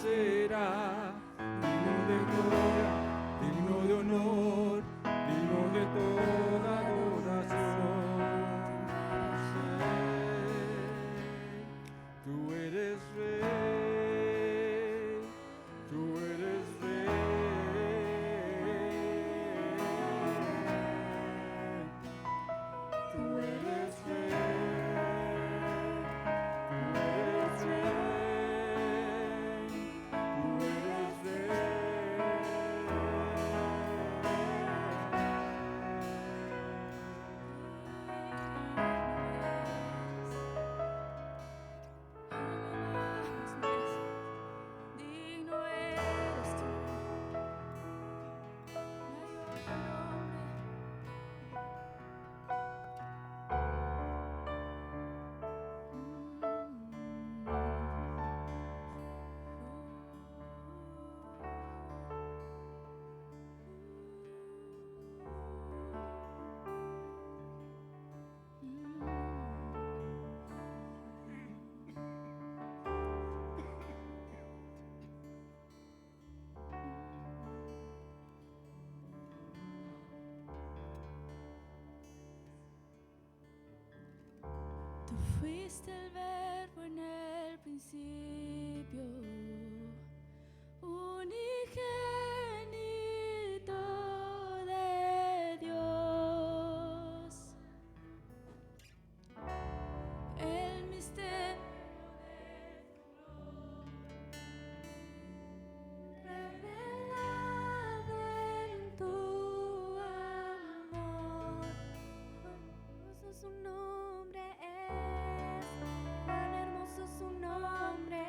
será digno de gloria, digno de honor, digno de toda adoración. Tú eres rey, tú eres rey, tú eres rey, tú eres Digno eres tú, no hay otro nombre. Tú fuiste el verbo en el principio, unigénito de Dios. El misterio de tu gloria, revelado en tu amor. Hermoso su nombre es, cuán hermoso su nombre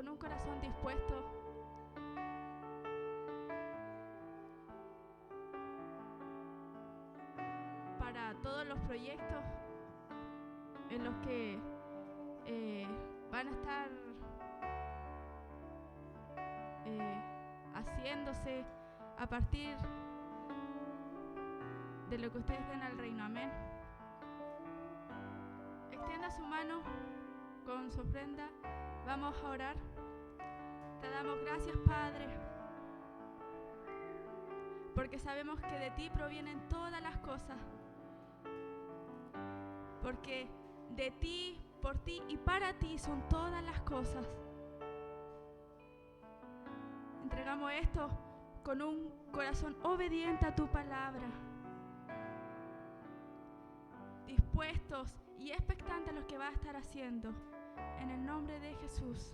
con un corazón dispuesto para todos los proyectos en los que van a estar haciéndose a partir de lo que ustedes den al reino. Amén. Extienda su mano con su ofrenda. Vamos a orar. Te damos gracias, Padre, porque sabemos que de ti provienen todas las cosas, porque de ti, por ti y para ti son todas las cosas. Entregamos esto con un corazón obediente a tu palabra, dispuestos y expectantes a lo que va a estar haciendo. En el nombre de Jesús.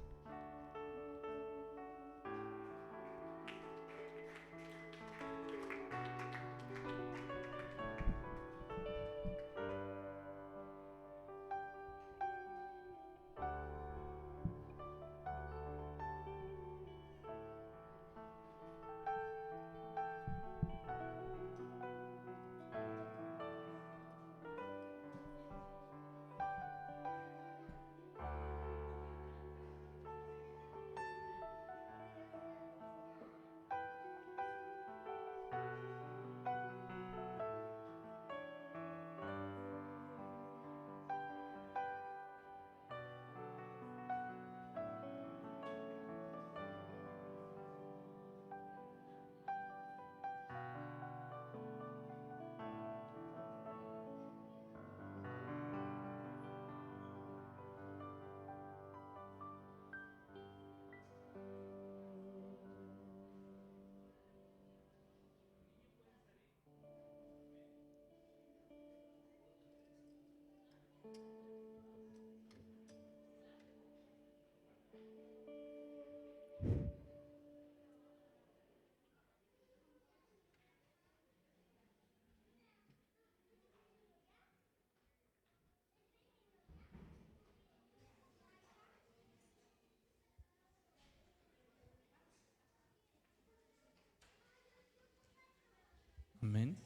Amén.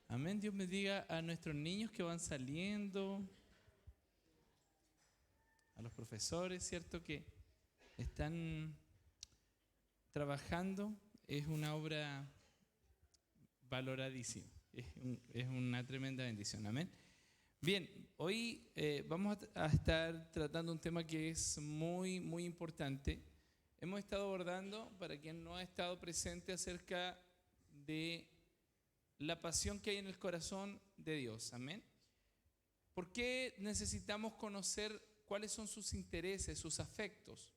Amén. Dios bendiga a nuestros niños que van saliendo, a los profesores, ¿cierto? Que están trabajando. Es una obra valoradísima. Es una tremenda bendición. Amén. Bien, hoy vamos a estar tratando un tema que es muy, muy importante. Hemos estado abordando, para quien no ha estado presente, acerca de la pasión que hay en el corazón de Dios. Amén. ¿Por qué necesitamos conocer cuáles son sus intereses, sus afectos?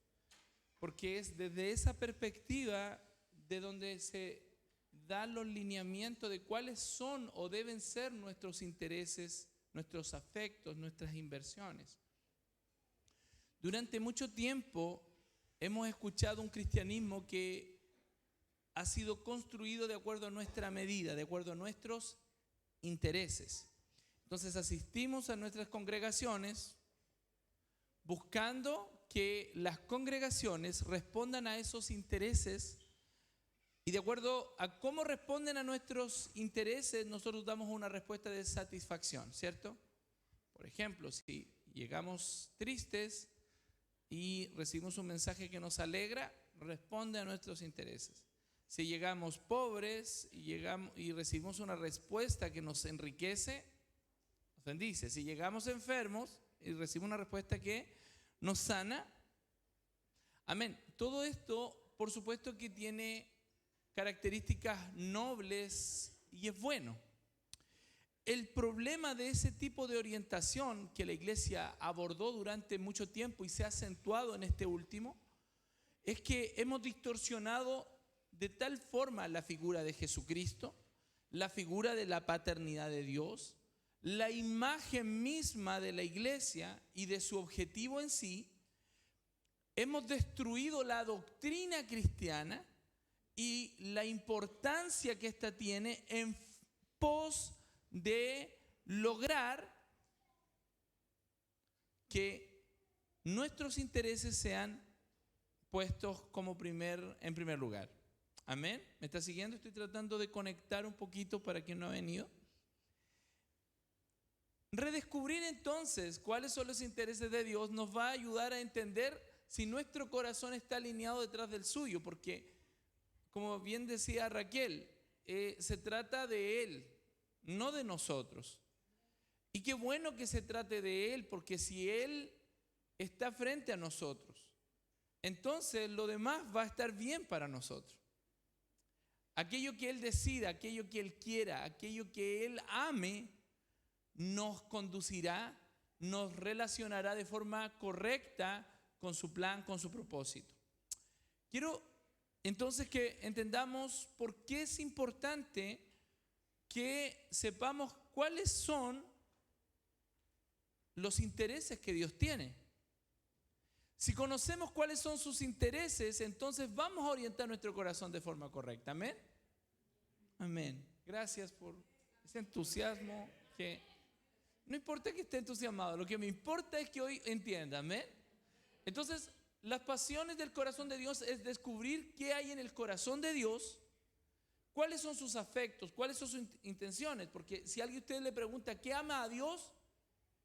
Porque es desde esa perspectiva de donde se dan los lineamientos de cuáles son o deben ser nuestros intereses, nuestros afectos, nuestras inversiones. Durante mucho tiempo hemos escuchado un cristianismo que ha sido construido de acuerdo a nuestra medida, de acuerdo a nuestros intereses. Entonces asistimos a nuestras congregaciones buscando que las congregaciones respondan a esos intereses, y de acuerdo a cómo responden a nuestros intereses, nosotros damos una respuesta de satisfacción, ¿cierto? Por ejemplo, si llegamos tristes y recibimos un mensaje que nos alegra, responde a nuestros intereses. Si llegamos pobres y recibimos una respuesta que nos enriquece, nos bendice. Si llegamos enfermos y recibimos una respuesta que nos sana, amén. Todo esto, por supuesto, que tiene características nobles y es bueno. El problema de ese tipo de orientación que la iglesia abordó durante mucho tiempo y se ha acentuado en este último, es que hemos distorsionado de tal forma la figura de Jesucristo, la figura de la paternidad de Dios, la imagen misma de la iglesia y de su objetivo en sí. Hemos destruido la doctrina cristiana y la importancia que ésta tiene en pos de lograr que nuestros intereses sean puestos en primer lugar. Amén. ¿Me está siguiendo? Estoy tratando de conectar un poquito para quien no ha venido. Redescubrir entonces cuáles son los intereses de Dios nos va a ayudar a entender si nuestro corazón está alineado detrás del suyo, porque como bien decía Raquel, se trata de Él, no de nosotros. Y qué bueno que se trate de Él, porque si Él está frente a nosotros, entonces lo demás va a estar bien para nosotros. Aquello que Él decida, aquello que Él quiera, aquello que Él ame, nos conducirá, nos relacionará de forma correcta con su plan, con su propósito. Quiero entonces que entendamos por qué es importante que sepamos cuáles son los intereses que Dios tiene. Si conocemos cuáles son sus intereses, entonces vamos a orientar nuestro corazón de forma correcta. ¿Amén? Amén. Gracias por ese entusiasmo que... No importa que esté entusiasmado, lo que me importa es que hoy entienda. ¿Amén? Entonces, las pasiones del corazón de Dios es descubrir qué hay en el corazón de Dios, cuáles son sus afectos, cuáles son sus intenciones. Porque si alguien de ustedes le pregunta ¿qué ama a Dios?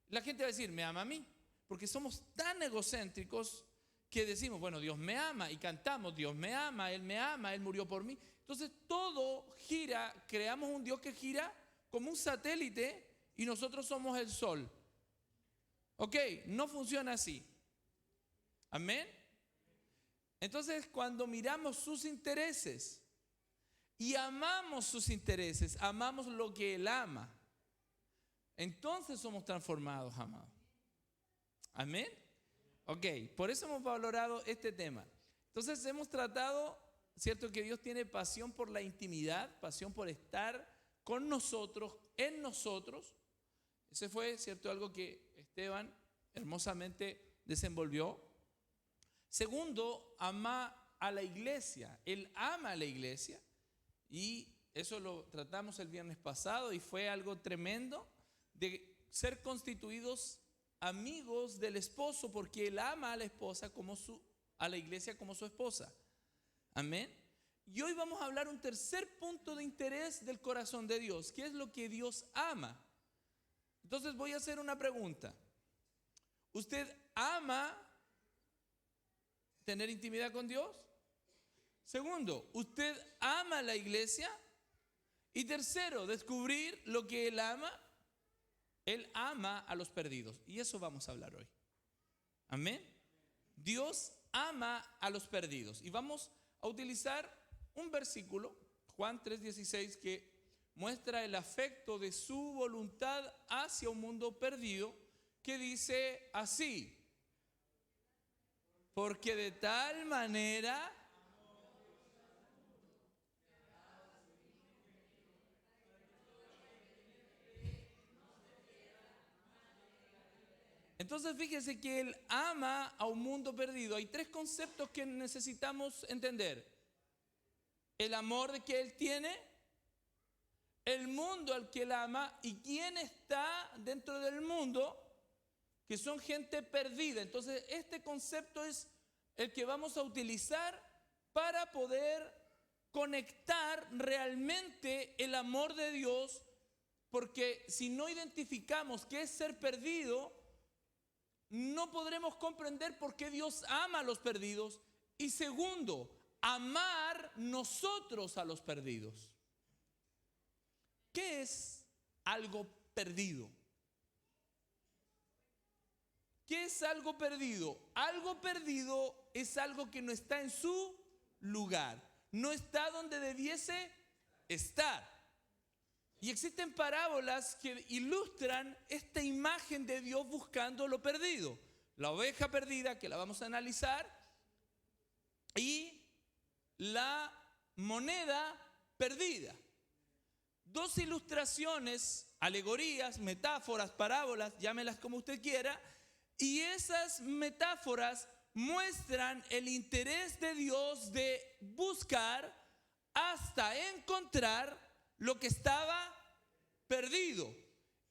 La gente va a decir, me ama a mí. Porque somos tan egocéntricos que decimos, bueno, Dios me ama, y cantamos, Dios me ama, Él murió por mí. Entonces todo gira, creamos un Dios que gira como un satélite y nosotros somos el sol. Ok, no funciona así. Amén. Entonces cuando miramos sus intereses y amamos sus intereses, amamos lo que Él ama, entonces somos transformados, amados. Amén. Ok, por eso hemos valorado este tema. Entonces hemos tratado, cierto, que Dios tiene pasión por la intimidad, pasión por estar con nosotros, en nosotros. Ese fue, cierto, algo que Esteban hermosamente desenvolvió. Segundo, ama a la iglesia. Él ama a la iglesia y eso lo tratamos el viernes pasado y fue algo tremendo de ser constituidos amigos del esposo, porque Él ama a la esposa a la iglesia como su esposa. Amén. Y hoy vamos a hablar un tercer punto de interés del corazón de Dios. ¿Qué es lo que Dios ama? Entonces voy a hacer una pregunta. ¿Usted ama tener intimidad con Dios? Segundo, ¿usted ama a la iglesia? Y tercero, descubrir lo que Él ama. Él ama a los perdidos. Y eso vamos a hablar hoy. Amén. Dios ama a los perdidos. Y vamos a utilizar un versículo, Juan 3:16, que muestra el afecto de su voluntad hacia un mundo perdido, que dice así: porque de tal manera... Entonces fíjese que Él ama a un mundo perdido. Hay tres conceptos que necesitamos entender: el amor que Él tiene, el mundo al que Él ama y quién está dentro del mundo, que son gente perdida. Entonces este concepto es el que vamos a utilizar para poder conectar realmente el amor de Dios, porque si no identificamos qué es ser perdido, no podremos comprender por qué Dios ama a los perdidos. Y segundo, amar nosotros a los perdidos. ¿Qué es algo perdido? ¿Qué es algo perdido? Algo perdido es algo que no está en su lugar, no está donde debiese estar. Y existen parábolas que ilustran esta imagen de Dios buscando lo perdido. La oveja perdida, que la vamos a analizar, y la moneda perdida. Dos ilustraciones, alegorías, metáforas, parábolas, llámelas como usted quiera, y esas metáforas muestran el interés de Dios de buscar hasta encontrar lo que estaba perdido.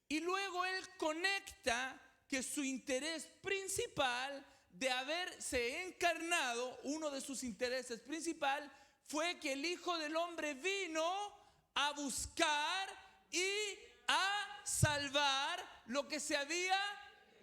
Y luego Él conecta que su interés principal de haberse encarnado, uno de sus intereses principal fue que el Hijo del Hombre vino a buscar y a salvar lo que se había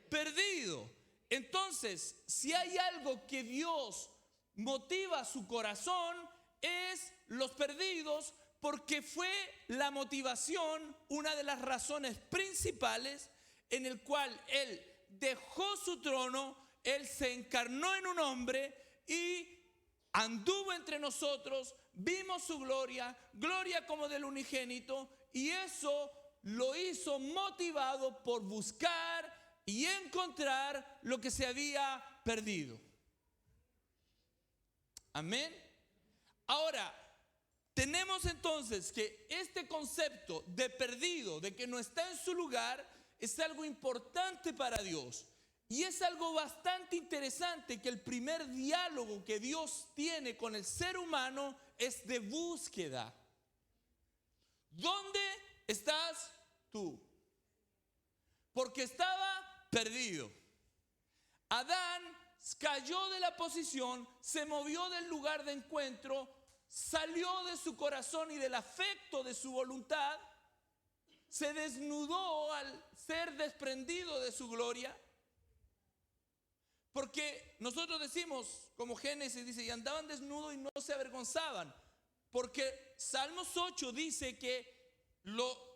perdido. Entonces, si hay algo que Dios motiva su corazón, es los perdidos, porque fue la motivación, una de las razones principales en el cual Él dejó su trono, Él se encarnó en un hombre y anduvo entre nosotros, vimos su gloria, gloria como del unigénito, y eso lo hizo motivado por buscar y encontrar lo que se había perdido. Amén. Ahora, tenemos entonces que este concepto de perdido, de que no está en su lugar, es algo importante para Dios. Y es algo bastante interesante que el primer diálogo que Dios tiene con el ser humano es de búsqueda. ¿Dónde estás tú? Porque estaba perdido. Adán cayó de la posición, se movió del lugar de encuentro, salió de su corazón y del afecto de su voluntad, se desnudó al ser desprendido de su gloria. Porque nosotros decimos, como Génesis dice, y andaban desnudos y no se avergonzaban. Porque Salmos 8 dice que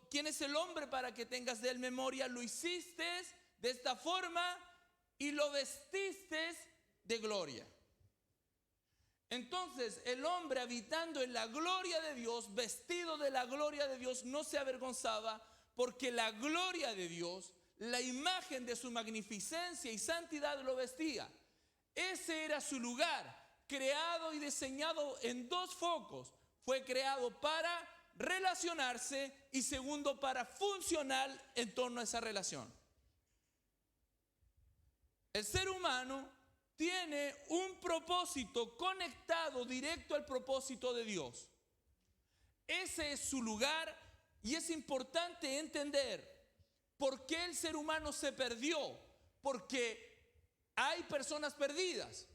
¿quién es el hombre para que tengas de él memoria? Lo hiciste de esta forma y lo vestiste de gloria. Entonces el hombre, habitando en la gloria de Dios, vestido de la gloria de Dios, no se avergonzaba, porque la gloria de Dios, la imagen de su magnificencia y santidad lo vestía. Ese era su lugar, creado y diseñado en dos focos. Fue creado para relacionarse y segundo, para funcionar en torno a esa relación. El ser humano tiene un propósito conectado directo al propósito de Dios. Ese es su lugar y es importante entender por qué el ser humano se perdió. Porque hay personas perdidas.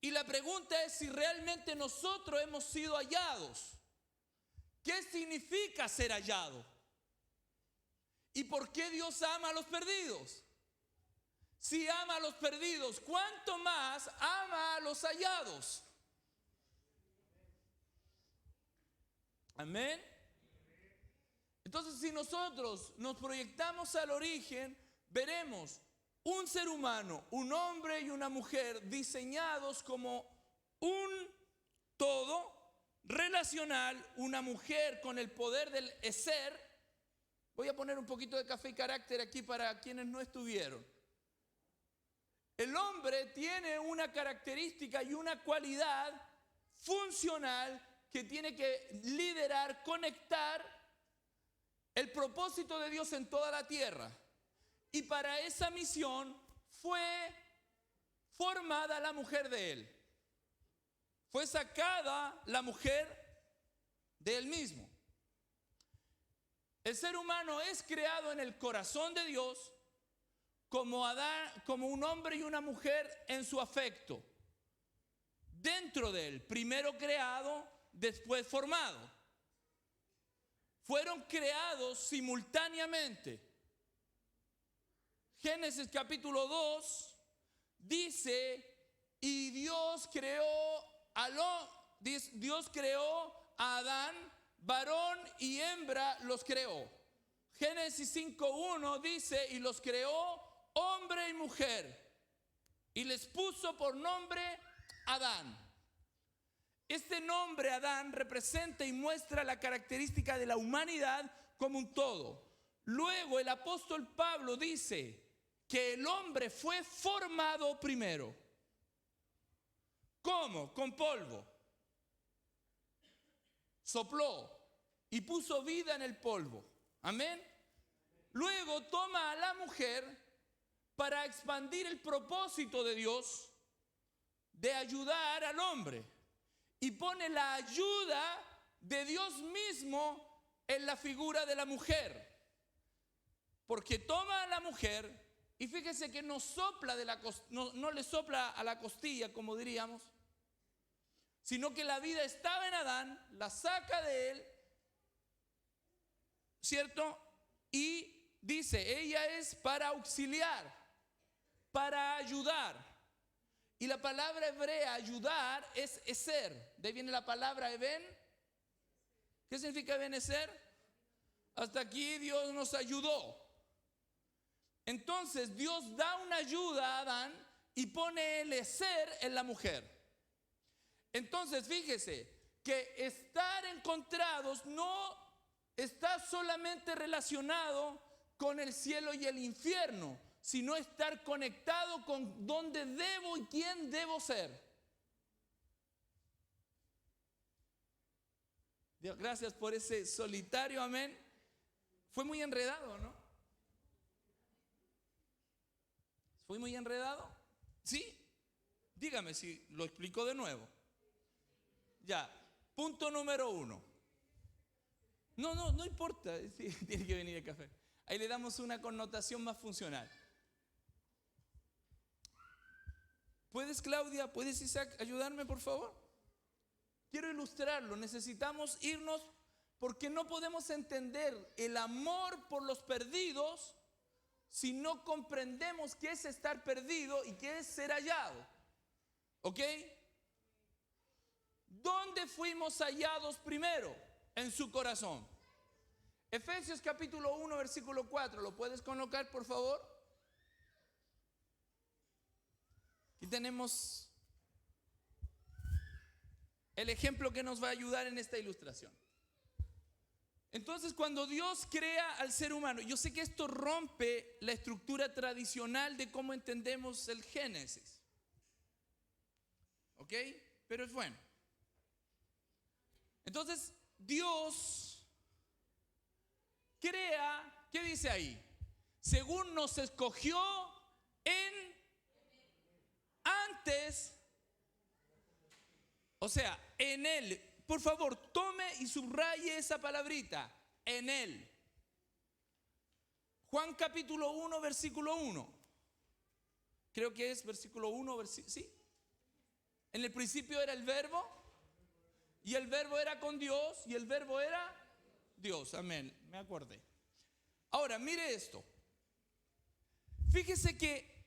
Y la pregunta es si realmente nosotros hemos sido hallados. ¿Qué significa ser hallado? ¿Y por qué Dios ama a los perdidos? Si ama a los perdidos, ¿cuánto más ama a los hallados? Amén. Entonces, si nosotros nos proyectamos al origen, veremos un ser humano, un hombre y una mujer diseñados como un todo relacional, una mujer con el poder del ser. Voy a poner un poquito de café y carácter aquí para quienes no estuvieron. El hombre tiene una característica y una cualidad funcional que tiene que liderar, conectar el propósito de Dios en toda la tierra. Y para esa misión fue formada la mujer de él. Fue sacada la mujer de él mismo. El ser humano es creado en el corazón de Dios como Adán, como un hombre y una mujer en su afecto. Dentro de él, primero creado, después formado. Fueron creados simultáneamente. Génesis capítulo 2 dice, y Dios creó a Adán, varón y hembra los creó. Génesis 5:1 dice, y los creó hombre y mujer, y les puso por nombre Adán. Este nombre Adán representa y muestra la característica de la humanidad como un todo. Luego el apóstol Pablo dice que el hombre fue formado primero. ¿Cómo? Con polvo. Sopló y puso vida en el polvo. Amén. Luego toma a la mujer para expandir el propósito de Dios de ayudar al hombre. Y pone la ayuda de Dios mismo en la figura de la mujer. Porque toma a la mujer Y fíjese que no sopla no le sopla a la costilla, como diríamos, sino que la vida estaba en Adán, la saca de él, ¿cierto? Y dice, ella es para auxiliar, para ayudar. Y la palabra hebrea ayudar es eser. De ahí viene la palabra eben. ¿Qué significa ebenecer? Hasta aquí Dios nos ayudó. Entonces Dios da una ayuda a Adán y pone el eser en la mujer. Entonces fíjese que estar encontrados no está solamente relacionado con el cielo y el infierno, sino estar conectado con dónde debo y quién debo ser. Dios, gracias por ese solitario amén. Fue muy enredado, ¿no? ¿Fue muy enredado? ¿Sí? Dígame si lo explico de nuevo. Ya, punto número 1. No importa, sí, tiene que venir el café. Ahí le damos una connotación más funcional. ¿Puedes, Claudia? ¿Puedes, Isaac, ayudarme, por favor? Quiero ilustrarlo. Necesitamos irnos porque no podemos entender el amor por los perdidos si no comprendemos qué es estar perdido y qué es ser hallado. ¿Ok? ¿Dónde fuimos hallados primero? En su corazón. Efesios capítulo 1, versículo 4. ¿Lo puedes colocar, por favor? Aquí tenemos el ejemplo que nos va a ayudar en esta ilustración. Entonces, cuando Dios crea al ser humano, yo sé que esto rompe la estructura tradicional de cómo entendemos el Génesis. ¿Ok? Pero es bueno. Entonces, Dios crea, ¿qué dice ahí? Según nos escogió antes, o sea, en Él. Por favor, tome y subraye esa palabrita, en Él. Juan capítulo 1, versículo 1. Creo que es versículo 1, ¿sí? En el principio era el verbo, y el verbo era con Dios, y el verbo era Dios. Amén, me acordé. Ahora, mire esto. Fíjese que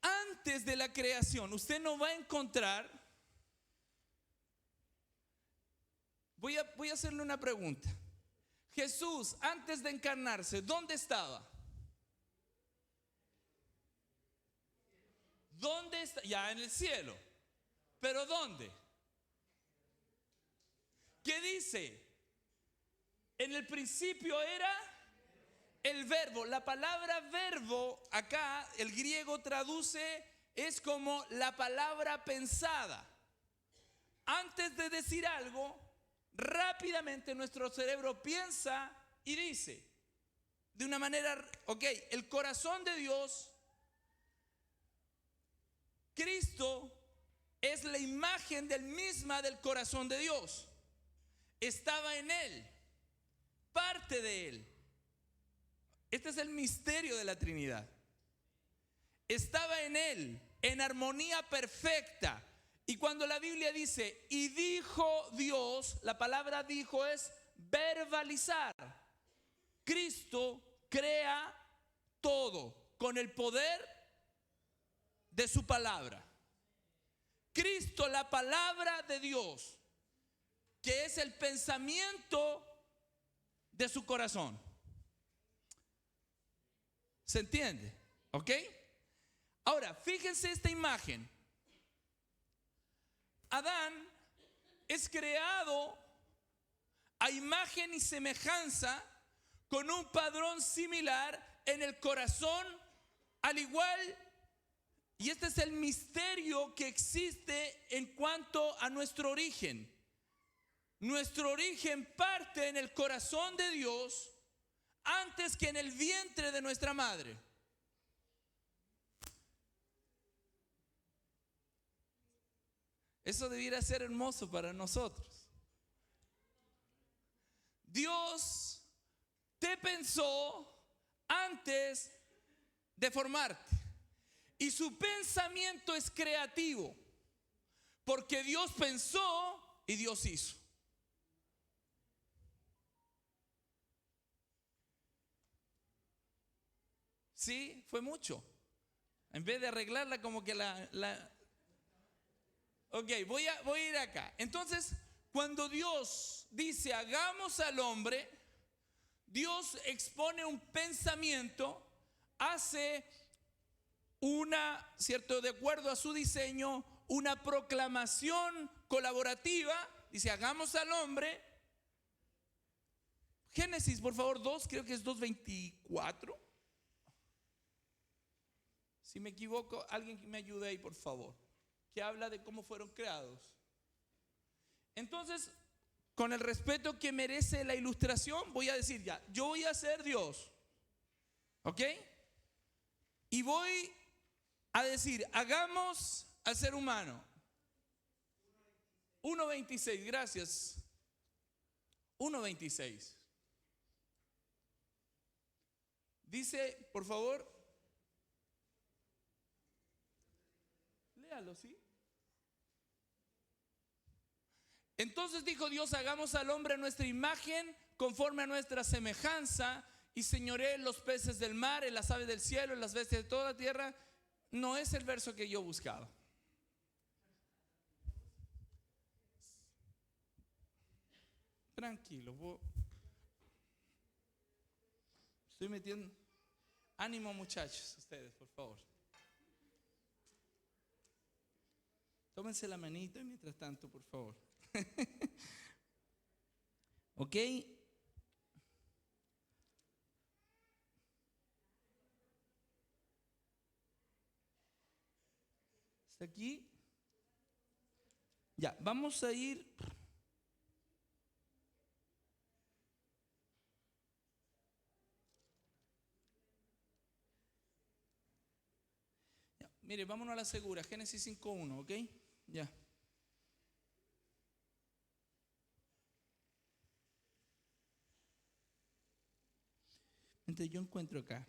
antes de la creación, usted no va a encontrar. Voy a hacerle una pregunta. Jesús, antes de encarnarse, ¿dónde estaba? ¿Dónde está? Ya en el cielo. ¿Pero dónde? ¿Qué dice? En el principio era el verbo. La palabra verbo acá, el griego traduce, es como la palabra pensada. Antes de decir algo, rápidamente nuestro cerebro piensa y dice, de una manera, ok, el corazón de Dios, Cristo es la imagen del corazón de Dios. Estaba en Él, parte de Él. Este es el misterio de la Trinidad. Estaba en Él, en armonía perfecta. Y cuando la Biblia dice, y dijo Dios, la palabra dijo es verbalizar. Cristo crea todo con el poder de su palabra. Cristo, la palabra de Dios, que es el pensamiento de su corazón. ¿Se entiende? ¿Ok? Ahora, fíjense esta imagen. Adán es creado a imagen y semejanza con un padrón similar en el corazón, al igual, y este es el misterio que existe en cuanto a nuestro origen. Nuestro origen parte en el corazón de Dios antes que en el vientre de nuestra madre. Eso debiera ser hermoso para nosotros. Dios te pensó antes de formarte. Y su pensamiento es creativo, porque Dios pensó y Dios hizo. Sí, fue mucho. En vez de arreglarla como que Ok, voy a ir acá. Entonces, cuando Dios dice hagamos al hombre, Dios expone un pensamiento, hace ¿cierto? De acuerdo a su diseño, una proclamación colaborativa. Dice hagamos al hombre. Génesis, por favor, 2, creo que es 2:24. Si me equivoco, alguien que me ayude ahí, por favor. Que habla de cómo fueron creados. Entonces, con el respeto que merece la ilustración, voy a decir ya, yo voy a ser Dios. ¿Ok? Y voy a decir, hagamos al ser humano. 1:26, gracias. 1:26. Dice, por favor, léalo, ¿sí? Entonces dijo Dios, hagamos al hombre a nuestra imagen, conforme a nuestra semejanza, y señoree en los peces del mar, en las aves del cielo, en las bestias de toda la tierra. No es el verso que yo buscaba. Tranquilo, estoy metiendo. Ánimo, muchachos, ustedes, por favor. Tómense la manita mientras tanto, por favor. ¿Ok? ¿Está aquí? Ya, vamos a ir. Ya, mire, vámonos a la segura. Génesis 5:1, ¿ok? Ya. Entonces yo encuentro acá.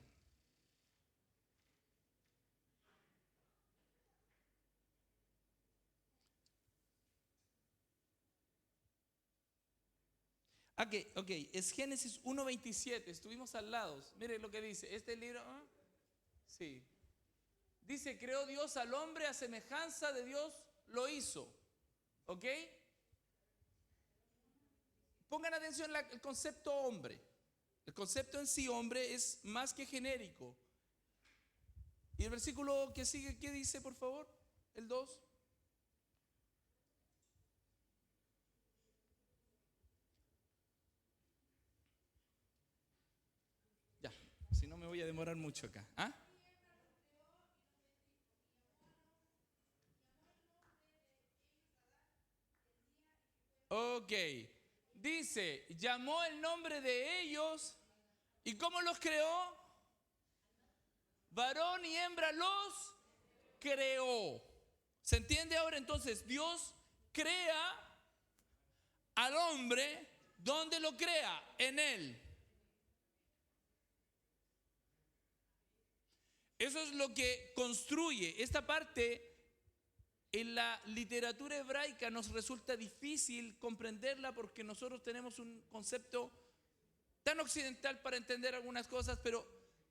Ok, es Génesis 1:27, estuvimos al lado. Mire lo que dice, este libro, sí. Dice, creó Dios al hombre a semejanza de Dios, lo hizo. ¿Ok? Pongan atención al concepto hombre. El concepto en sí, hombre, es más que genérico. Y el versículo que sigue, ¿qué dice, por favor? El 2. Ya, si no me voy a demorar mucho acá. ¿Ah? Ok. Dice, llamó el nombre de ellos. ¿Y cómo los creó? Varón y hembra los creó. ¿Se entiende ahora? Entonces, Dios crea al hombre. ¿Dónde lo crea? En él. Eso es lo que construye. Esta parte en la literatura hebraica nos resulta difícil comprenderla porque nosotros tenemos un concepto tan occidental para entender algunas cosas, pero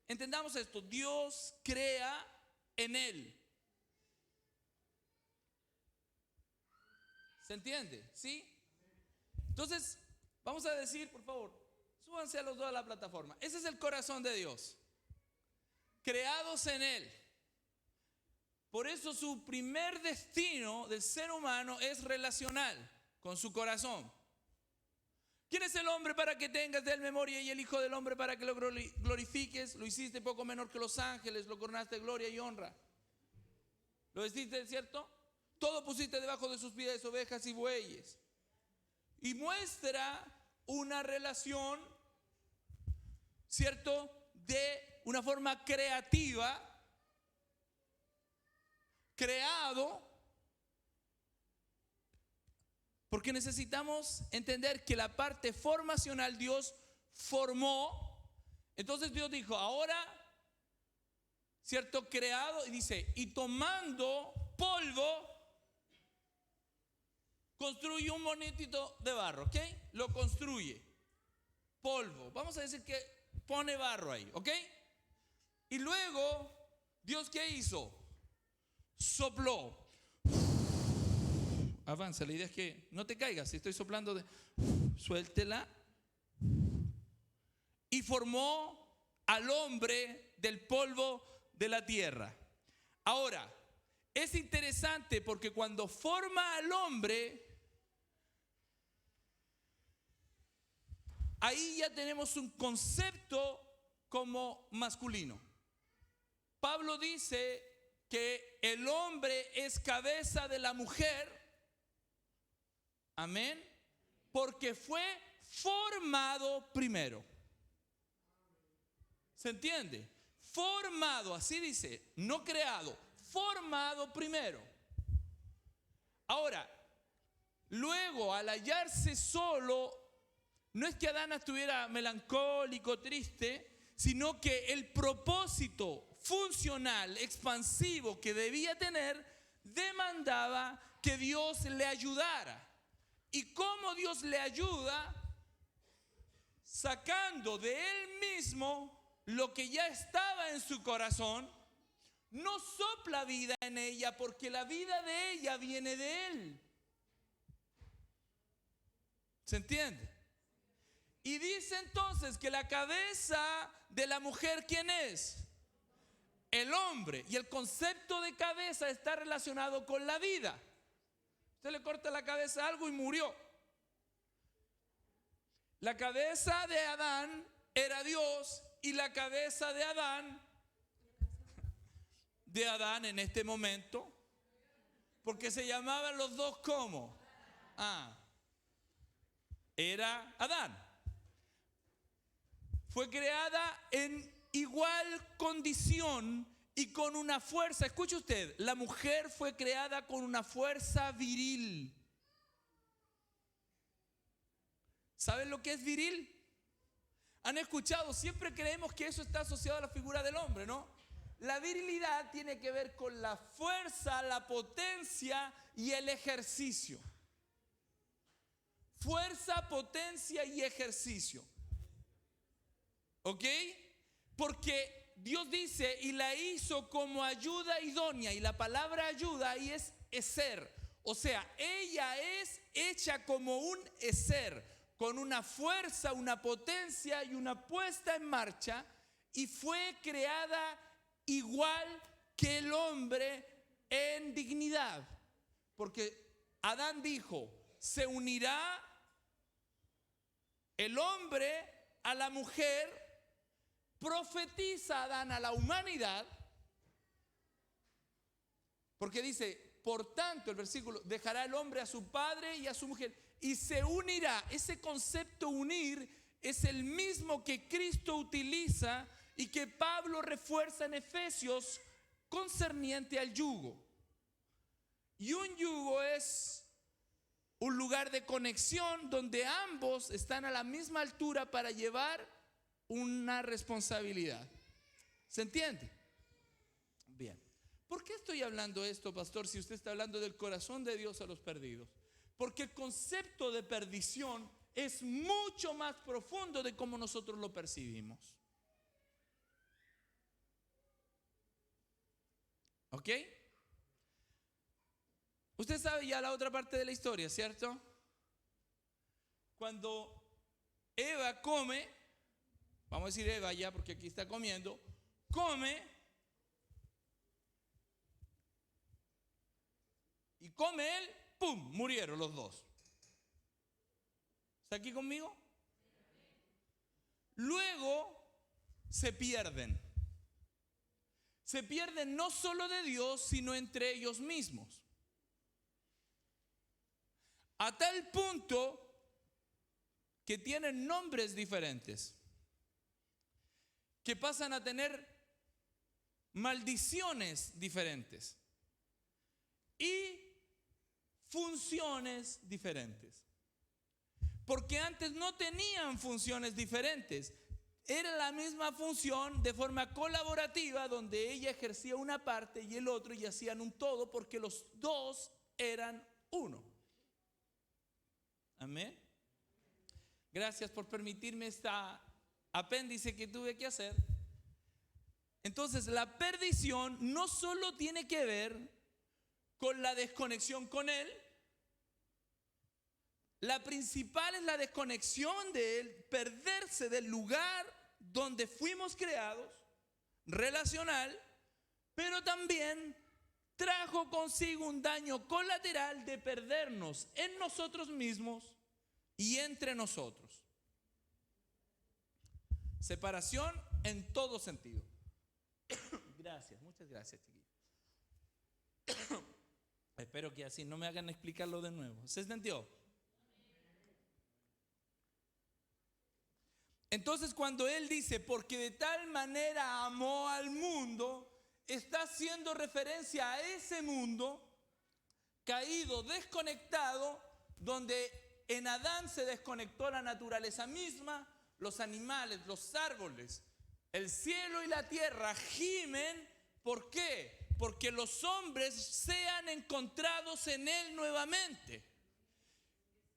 entendamos esto, Dios crea en él. ¿Se entiende? ¿Sí? Entonces, vamos a decir, por favor, súbanse a los dos a la plataforma. Ese es el corazón de Dios. Creados en él. Por eso su primer destino del ser humano es relacional con su corazón. ¿Quién es el hombre para que tengas de él memoria y el hijo del hombre para que lo glorifiques? Lo hiciste poco menor que los ángeles, lo coronaste de gloria y honra. ¿Lo vestiste, cierto? Todo pusiste debajo de sus pies, ovejas y bueyes. Y muestra una relación, ¿cierto? De una forma creativa, creado, porque necesitamos entender que la parte formacional Dios formó. Entonces Dios dijo, ahora ¿cierto? Creado, y dice, y tomando polvo, construye un monitito de barro, ¿ok? Lo construye. Polvo. Vamos a decir que pone barro ahí, ¿ok? Y luego, ¿Dios qué hizo? Sopló. Avanza, la idea es que no te caigas. Si estoy soplando, suéltela. Y formó al hombre del polvo de la tierra. Ahora, es interesante porque cuando forma al hombre, ahí ya tenemos un concepto como masculino. Pablo dice que el hombre es cabeza de la mujer, amén, porque fue formado primero. ¿Se entiende? Formado, así dice, no creado, formado primero. Ahora, luego al hallarse solo, no es que Adán estuviera melancólico, triste, sino que el propósito funcional, expansivo que debía tener, demandaba que Dios le ayudara. ¿Y cómo Dios le ayuda? Sacando de él mismo lo que ya estaba en su corazón. No sopla vida en ella porque la vida de ella viene de él. ¿Se entiende? Y dice entonces que la cabeza de la mujer, ¿quién es? El hombre. Y el concepto de cabeza está relacionado con la vida. Usted le corta la cabeza a algo y murió. La cabeza de Adán era Dios y la cabeza de Adán en este momento, porque se llamaban los dos ¿cómo? Era Adán. Fue creada en igual condición y con una fuerza. Escuche usted, la mujer fue creada con una fuerza viril. ¿Saben lo que es viril? Han escuchado, siempre creemos que eso está asociado a la figura del hombre, ¿no? La virilidad tiene que ver con la fuerza, la potencia y el ejercicio. Fuerza, potencia y ejercicio. ¿Ok? Porque Dios dice, y la hizo como ayuda idónea. Y la palabra ayuda ahí es eser. O sea, ella es hecha como un eser, con una fuerza, una potencia y una puesta en marcha. Y fue creada igual que el hombre en dignidad. Porque Adán dijo, se unirá el hombre a la mujer. Profetiza Adán a la humanidad, porque dice, por tanto, el versículo, dejará el hombre a su padre y a su mujer y se unirá. Ese concepto unir es el mismo que Cristo utiliza y que Pablo refuerza en Efesios concerniente al yugo. Y un yugo es un lugar de conexión donde ambos están a la misma altura para llevar una responsabilidad. ¿Se entiende? Bien. ¿Por qué estoy hablando esto, pastor, si usted está hablando del corazón de Dios a los perdidos? Porque el concepto de perdición es mucho más profundo de cómo nosotros lo percibimos. ¿Ok? Usted sabe ya la otra parte de la historia, ¿cierto? Cuando Eva come, vamos a decir Eva ya porque aquí está comiendo, come y come él, ¡pum!, murieron los dos. ¿Está aquí conmigo? Luego se pierden. Se pierden no solo de Dios, sino entre ellos mismos. A tal punto que tienen nombres diferentes, que pasan a tener maldiciones diferentes y funciones diferentes. Porque antes no tenían funciones diferentes. era la misma función de forma colaborativa, donde ella ejercía una parte y el otro, y hacían un todo, porque los dos eran uno. Amén. Gracias por permitirme esta apéndice que tuve que hacer. Entonces, la perdición no solo tiene que ver con la desconexión con Él. La principal es la desconexión de Él, perderse del lugar donde fuimos creados, relacional, pero también trajo consigo un daño colateral de perdernos en nosotros mismos y entre nosotros. Separación en todo sentido. Gracias, muchas gracias, chiquillos. Espero que así no me hagan explicarlo de nuevo. ¿Se entendió? Entonces, cuando él dice, porque de tal manera amó al mundo, está haciendo referencia a ese mundo caído, desconectado, donde en Adán se desconectó la naturaleza misma, los animales, los árboles, el cielo y la tierra gimen. ¿Por qué? Porque los hombres sean encontrados en él nuevamente.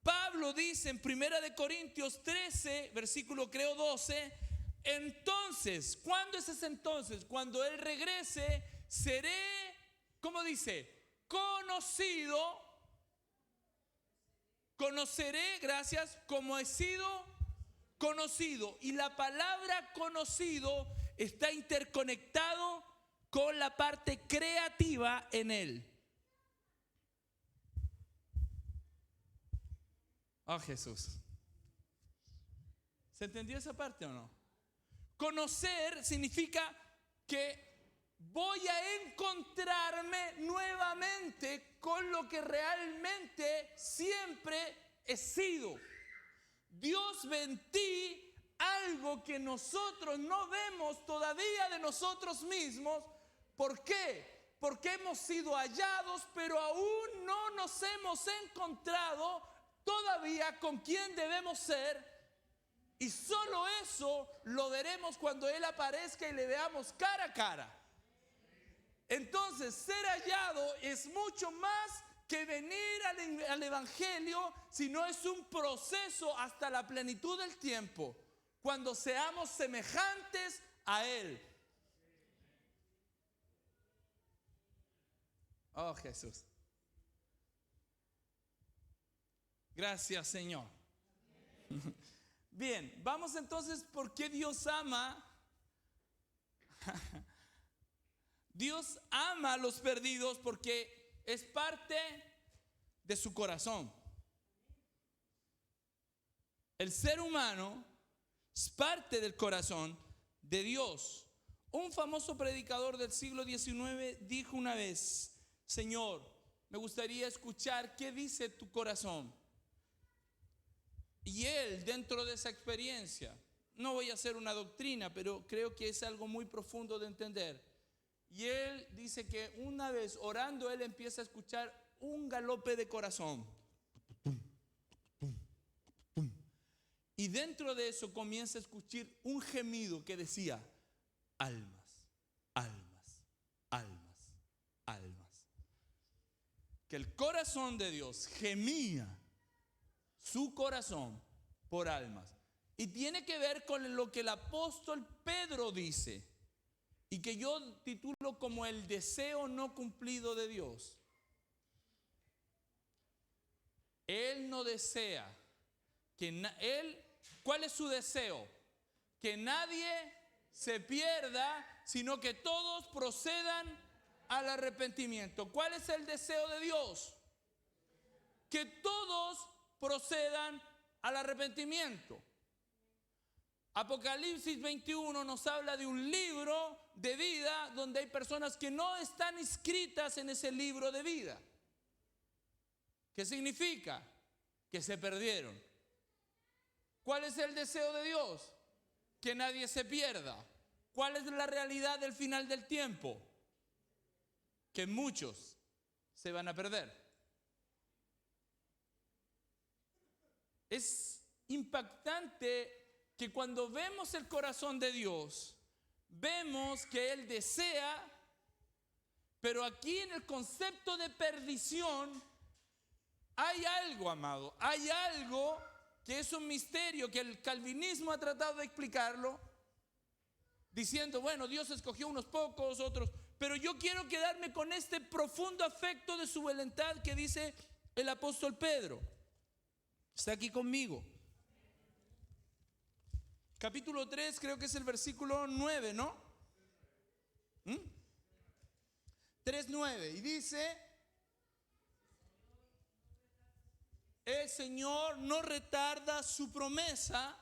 Pablo dice en 1 Corintios 13, versículo creo 12, entonces, ¿cuándo es ese entonces? Cuando Él regrese, seré, ¿cómo dice? Conoceré, gracias, como he sido conocido. Y la palabra conocido está interconectado con la parte creativa en Él. Oh, Jesús. ¿Se entendió esa parte o no? Conocer significa que voy a encontrarme nuevamente con lo que realmente siempre he sido. Dios ve en ti algo que nosotros no vemos todavía de nosotros mismos. ¿Por qué? Porque hemos sido hallados, pero aún no nos hemos encontrado todavía con quién debemos ser, y solo eso lo veremos cuando Él aparezca y le veamos cara a cara. Entonces, ser hallado es mucho más que venir al Evangelio, sino es un proceso hasta la plenitud del tiempo, cuando seamos semejantes a Él. Oh, Jesús. Gracias, Señor. Bien, vamos entonces, ¿por qué Dios ama? Dios ama a los perdidos porque es parte de su corazón. El ser humano es parte del corazón de Dios. Un famoso predicador del siglo XIX dijo una vez: Señor, me gustaría escuchar qué dice tu corazón. Y él, dentro de esa experiencia, no voy a hacer una doctrina, pero creo que es algo muy profundo de entender. Y él dice que una vez orando, él empieza a escuchar un galope de corazón. Y dentro de eso comienza a escuchar un gemido que decía: almas, almas, almas, almas. Que el corazón de Dios gemía su corazón por almas. Y tiene que ver con lo que el apóstol Pedro dice, y que yo titulo como el deseo no cumplido de Dios. Él no desea ¿cuál es su deseo? Que nadie se pierda, sino que todos procedan al arrepentimiento. ¿Cuál es el deseo de Dios? Que todos procedan al arrepentimiento. Apocalipsis 21 nos habla de un libro de vida donde hay personas que no están inscritas en ese libro de vida. ¿Qué significa? Que se perdieron. ¿Cuál es el deseo de Dios? Que nadie se pierda. ¿Cuál es la realidad del final del tiempo? Que muchos se van a perder. Es impactante que cuando vemos el corazón de Dios, vemos que Él desea, pero aquí en el concepto de perdición hay algo, amado, hay algo que es un misterio que el calvinismo ha tratado de explicarlo, diciendo, bueno, Dios escogió unos pocos, otros, pero yo quiero quedarme con este profundo afecto de su voluntad que dice el apóstol Pedro. Está aquí conmigo. Capítulo 3, creo que es el versículo 9, ¿no? 3:9, y dice: el Señor no retarda su promesa.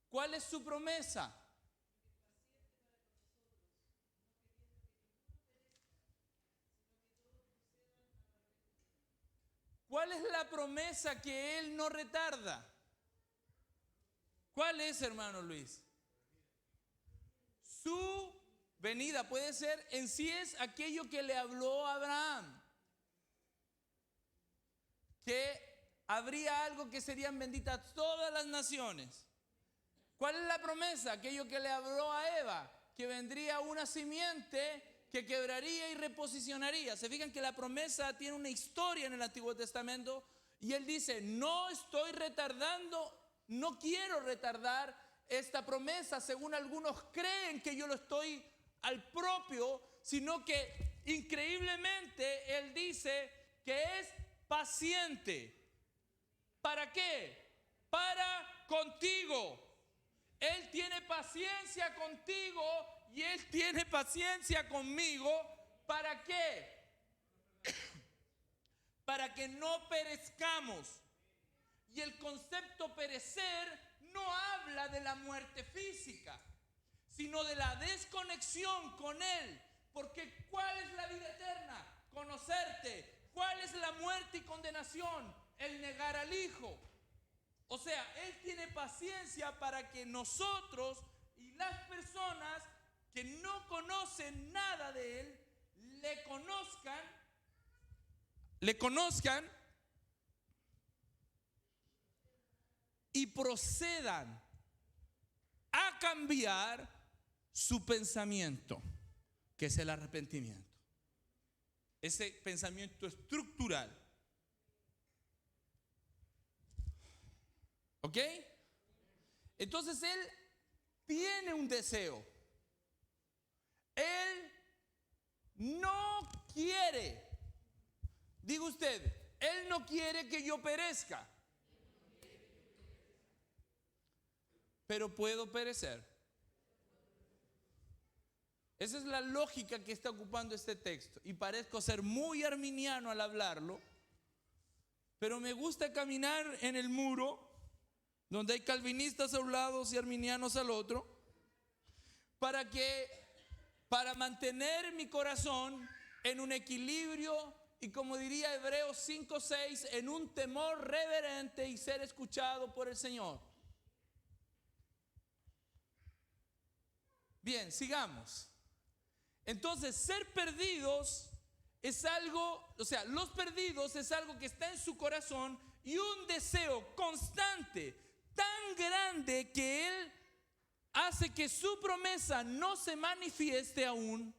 ¿Cuál es su promesa? ¿Cuál es la promesa que Él no retarda? ¿Cuál es, hermano Luis? Su venida. Puede ser, en sí es aquello que le habló a Abraham, que habría algo que serían benditas todas las naciones. ¿Cuál es la promesa? Aquello que le habló a Eva, que vendría una simiente que quebraría y reposicionaría. Se fijan que la promesa tiene una historia en el Antiguo Testamento, y Él dice, no estoy retardando, no quiero retardar esta promesa, según algunos creen que yo lo estoy al propio, sino que increíblemente Él dice que es paciente. ¿Para qué? Para contigo. Él tiene paciencia contigo y Él tiene paciencia conmigo. ¿Para qué? Para que no perezcamos. Y el concepto perecer no habla de la muerte física, sino de la desconexión con Él. Porque ¿cuál es la vida eterna? Conocerte. ¿Cuál es la muerte y condenación? El negar al Hijo. O sea, Él tiene paciencia para que nosotros y las personas que no conocen nada de Él le conozcan y procedan a cambiar su pensamiento, que es el arrepentimiento. Ese pensamiento estructural. ¿Ok? Entonces Él tiene un deseo. Él no quiere, diga usted, Él no quiere que yo perezca. Pero puedo perecer. Esa es la lógica que está ocupando este texto. Y parezco ser muy arminiano al hablarlo, pero me gusta caminar en el muro donde hay calvinistas a un lado y arminianos al otro, para mantener mi corazón en un equilibrio y, como diría Hebreos 5:6, en un temor reverente y ser escuchado por el Señor. Bien, sigamos. Entonces, ser perdidos es algo, o sea, los perdidos es algo que está en su corazón y un deseo constante, tan grande que Él hace que su promesa no se manifieste aún,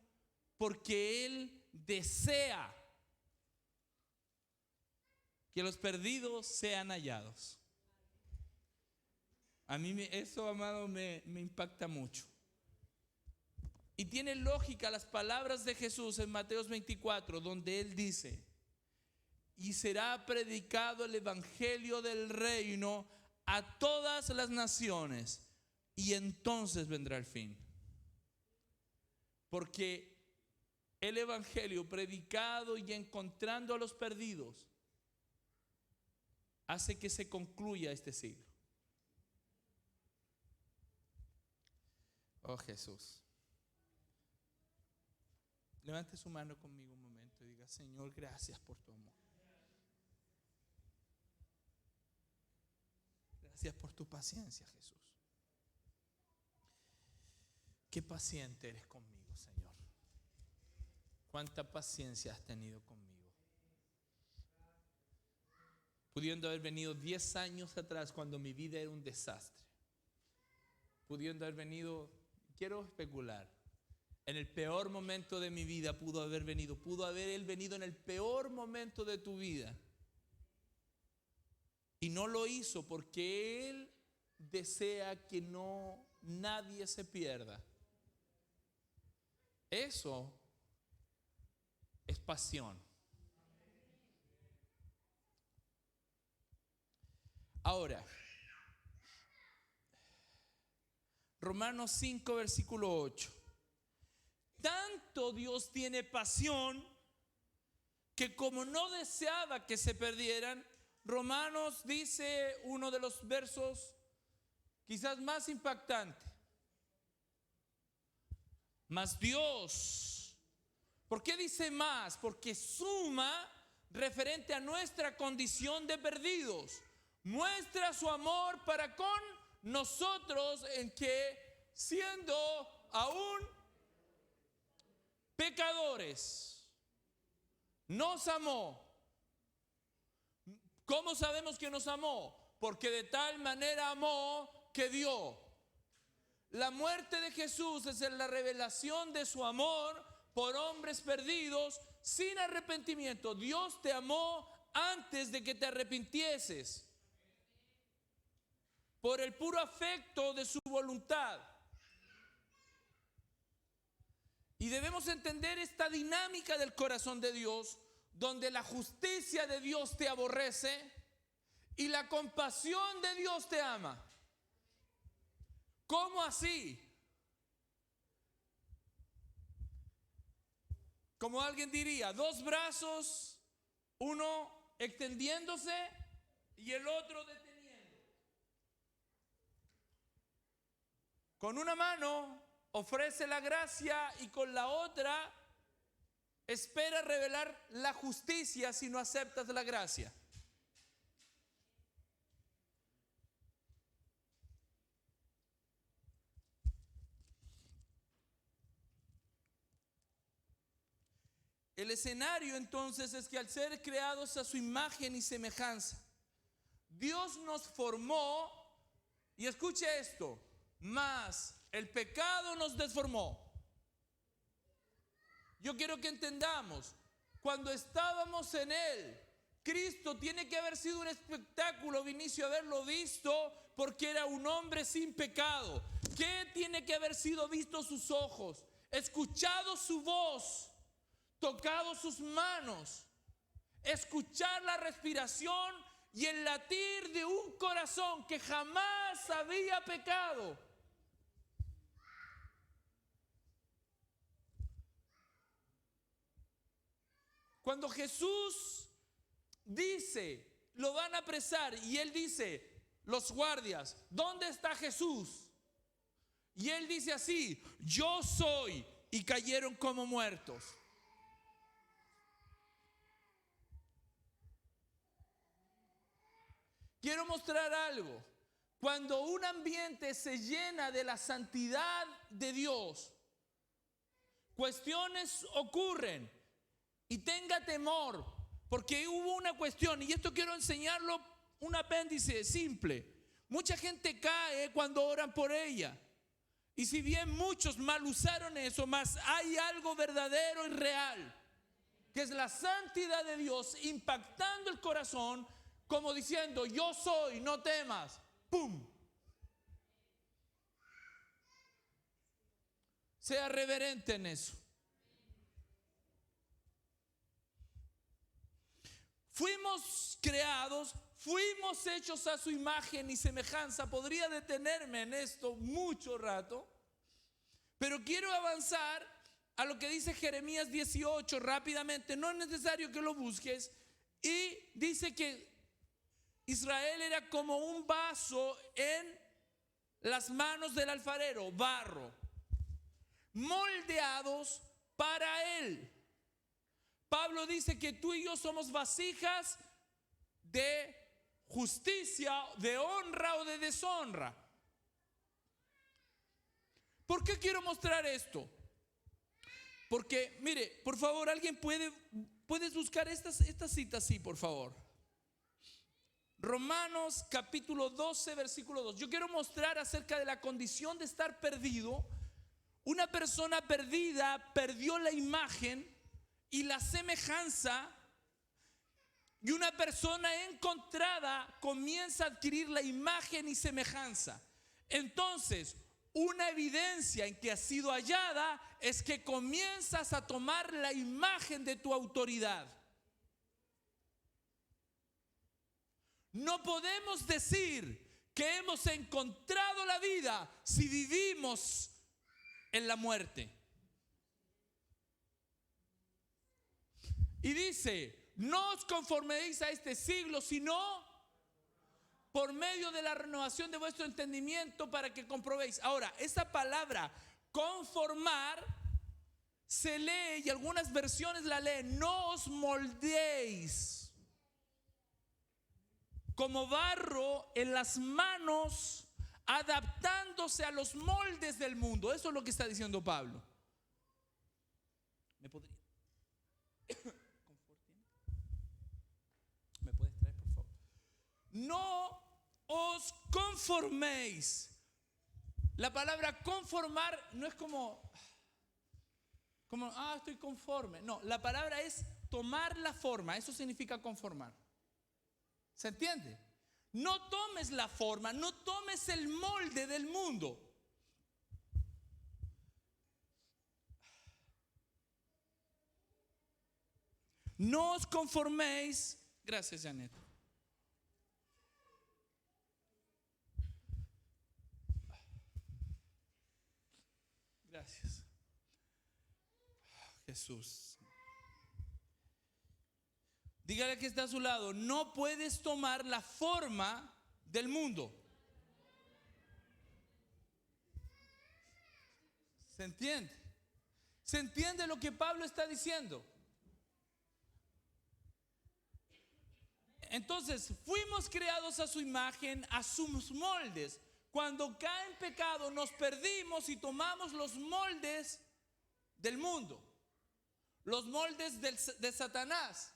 porque Él desea que los perdidos sean hallados. A mí eso, amado, me impacta mucho. Y tiene lógica las palabras de Jesús en Mateo 24, donde Él dice, y será predicado el evangelio del reino a todas las naciones, y entonces vendrá el fin. Porque el evangelio predicado y encontrando a los perdidos hace que se concluya este siglo. Oh Jesús. Levante su mano conmigo un momento y diga, Señor, gracias por tu amor. Gracias por tu paciencia, Jesús. Qué paciente eres conmigo, Señor. Cuánta paciencia has tenido conmigo. pudiendo haber venido 10 años atrás cuando mi vida era un desastre, pudiendo haber venido, quiero especular, en el peor momento de mi vida pudo haber Él venido en el peor momento de tu vida. Y no lo hizo porque Él desea que nadie se pierda. Eso es pasión. Ahora, Romanos 5, versículo 8. Tanto Dios tiene pasión que como no deseaba que se perdieran, Romanos dice uno de los versos quizás más impactantes. Mas Dios, ¿por qué dice más? Porque suma referente a nuestra condición de perdidos. Muestra su amor para con nosotros en que siendo aún pecadores, nos amó. ¿Cómo sabemos que nos amó? Porque de tal manera amó que dio. La muerte de Jesús es la revelación de su amor por hombres perdidos sin arrepentimiento. Dios te amó antes de que te arrepintieses, por el puro afecto de su voluntad. Y debemos entender esta dinámica del corazón de Dios, donde la justicia de Dios te aborrece y la compasión de Dios te ama. ¿Cómo así? Como alguien diría, dos brazos, uno extendiéndose y el otro deteniendo. Con una mano ofrece la gracia y con la otra espera revelar la justicia si no aceptas la gracia. El escenario entonces es que al ser creados a su imagen y semejanza, Dios nos formó, y escuche esto, mas el pecado nos deformó. Yo quiero que entendamos, cuando estábamos en Él, Cristo tiene que haber sido un espectáculo, Vinicio, haberlo visto, porque era un hombre sin pecado. ¿Qué tiene que haber sido visto sus ojos? Escuchado su voz, tocado sus manos, escuchar la respiración y el latir de un corazón que jamás había pecado. Cuando Jesús dice, lo van a apresar, y él dice, los guardias, ¿dónde está Jesús? Y él dice así, yo soy, y cayeron como muertos. Quiero mostrar algo. Cuando un ambiente se llena de la santidad de Dios, cuestiones ocurren. Y tenga temor, porque hubo una cuestión, y esto quiero enseñarlo, un apéndice simple. Mucha gente cae cuando oran por ella. Y si bien muchos mal usaron eso, más hay algo verdadero y real, que es la santidad de Dios impactando el corazón, como diciendo, yo soy, no temas. ¡Pum! Sea reverente en eso. Fuimos creados, fuimos hechos a su imagen y semejanza. Podría detenerme en esto mucho rato, pero quiero avanzar a lo que dice Jeremías 18 rápidamente. No es necesario que lo busques. Y dice que Israel era como un vaso en las manos del alfarero, barro, moldeados para él. Pablo dice que tú y yo somos vasijas de justicia, de honra o de deshonra. ¿Por qué quiero mostrar esto? Porque, mire, por favor, alguien puedes buscar esta cita así, por favor. Romanos capítulo 12, versículo 2. Yo quiero mostrar acerca de la condición de estar perdido. Una persona perdida perdió la imagen y la semejanza, y una persona encontrada comienza a adquirir la imagen y semejanza. Entonces, una evidencia en que has sido hallada es que comienzas a tomar la imagen de tu autoridad. No podemos decir que hemos encontrado la vida si vivimos en la muerte. Y dice, no os conforméis a este siglo, sino por medio de la renovación de vuestro entendimiento para que comprobéis. Ahora, esa palabra conformar se lee, y algunas versiones la leen, no os moldeéis como barro en las manos, adaptándose a los moldes del mundo. Eso es lo que está diciendo Pablo. ¿Me podría? ¿Me puedes traer, por favor? No os conforméis. La palabra conformar no es como estoy conforme. No, la palabra es tomar la forma. Eso significa conformar. ¿Se entiende? No tomes la forma, no tomes el molde del mundo. No os conforméis. Gracias, Janet. Gracias. Jesús. Dígale que está a su lado, no puedes tomar la forma del mundo. ¿Se entiende? ¿Se entiende lo que Pablo está diciendo? Entonces, fuimos creados a su imagen, a sus moldes. Cuando cae en pecado, nos perdimos y tomamos los moldes del mundo, los moldes de Satanás.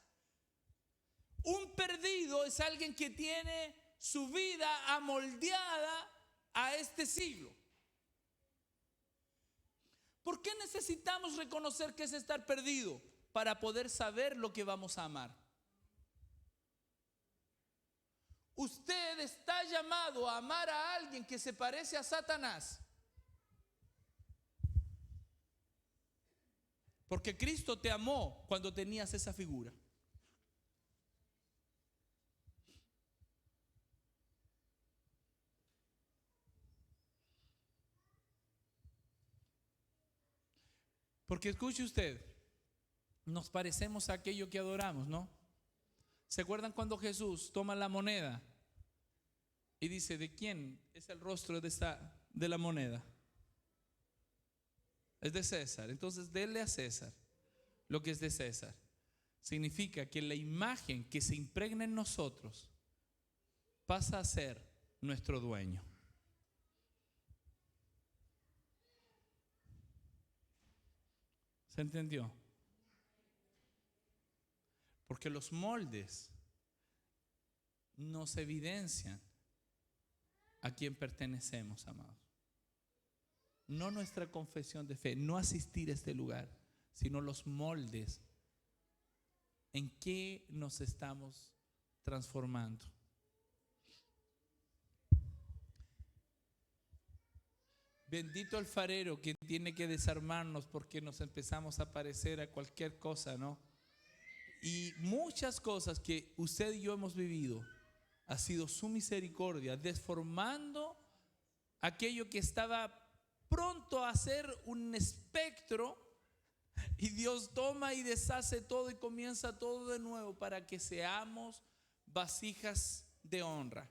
Un perdido es alguien que tiene su vida amoldeada a este siglo. ¿Por qué necesitamos reconocer que es estar perdido? Para poder saber lo que vamos a amar. Usted está llamado a amar a alguien que se parece a Satanás. Porque Cristo te amó cuando tenías esa figura. Porque escuche usted, nos parecemos a aquello que adoramos, ¿no? ¿Se acuerdan cuando Jesús toma la moneda y dice, ¿de quién es el rostro de la moneda? Es de César. Entonces, denle a César lo que es de César. Significa que la imagen que se impregna en nosotros pasa a ser nuestro dueño. ¿Se entendió? Porque los moldes nos evidencian a quién pertenecemos, amados. No nuestra confesión de fe, no asistir a este lugar, sino los moldes en que nos estamos transformando. Bendito alfarero que tiene que desarmarnos porque nos empezamos a parecer a cualquier cosa, ¿no? Y muchas cosas que usted y yo hemos vivido ha sido su misericordia, desformando aquello que estaba pronto a ser un espectro, y Dios toma y deshace todo y comienza todo de nuevo para que seamos vasijas de honra.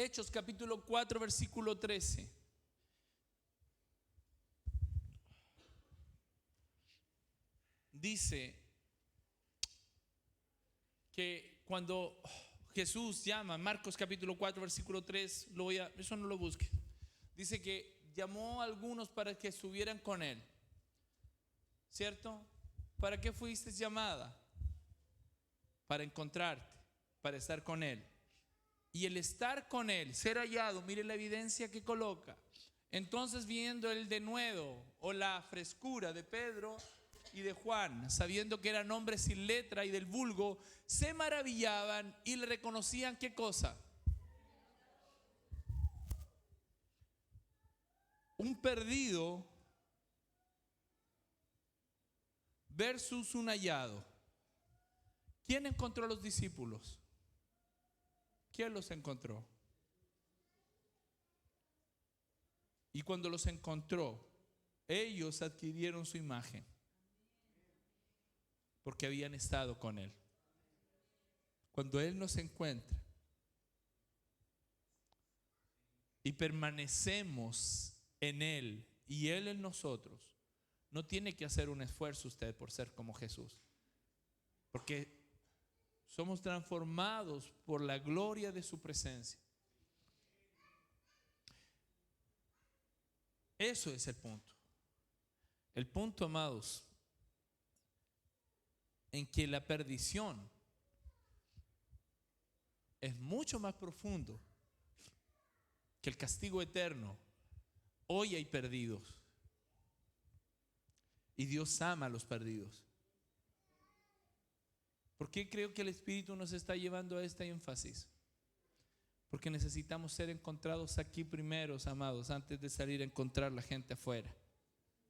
Hechos capítulo 4 versículo 13. Dice que cuando Jesús llama, Marcos capítulo 4, versículo 3, eso no lo busque. Dice que llamó a algunos para que estuvieran con él. ¿Cierto? ¿Para qué fuiste llamada? Para encontrarte, para estar con él. Y el estar con él, ser hallado, mire la evidencia que coloca. Entonces, viendo el denuedo o la frescura de Pedro y de Juan, sabiendo que eran hombres sin letra y del vulgo, se maravillaban y le reconocían ¿qué cosa? Un perdido versus un hallado. ¿Quién encontró a los discípulos? ¿Quién los encontró? Y cuando los encontró, ellos adquirieron su imagen porque habían estado con él. Cuando él nos encuentra y permanecemos en él y él en nosotros, no tiene que hacer un esfuerzo usted por ser como Jesús, porque somos transformados por la gloria de su presencia. Eso es el punto. El punto, amados, en que la perdición es mucho más profundo que el castigo eterno. Hoy hay perdidos y Dios ama a los perdidos. ¿Por qué creo que el Espíritu nos está llevando a este énfasis? Porque necesitamos ser encontrados aquí primeros, amados, antes de salir a encontrar la gente afuera.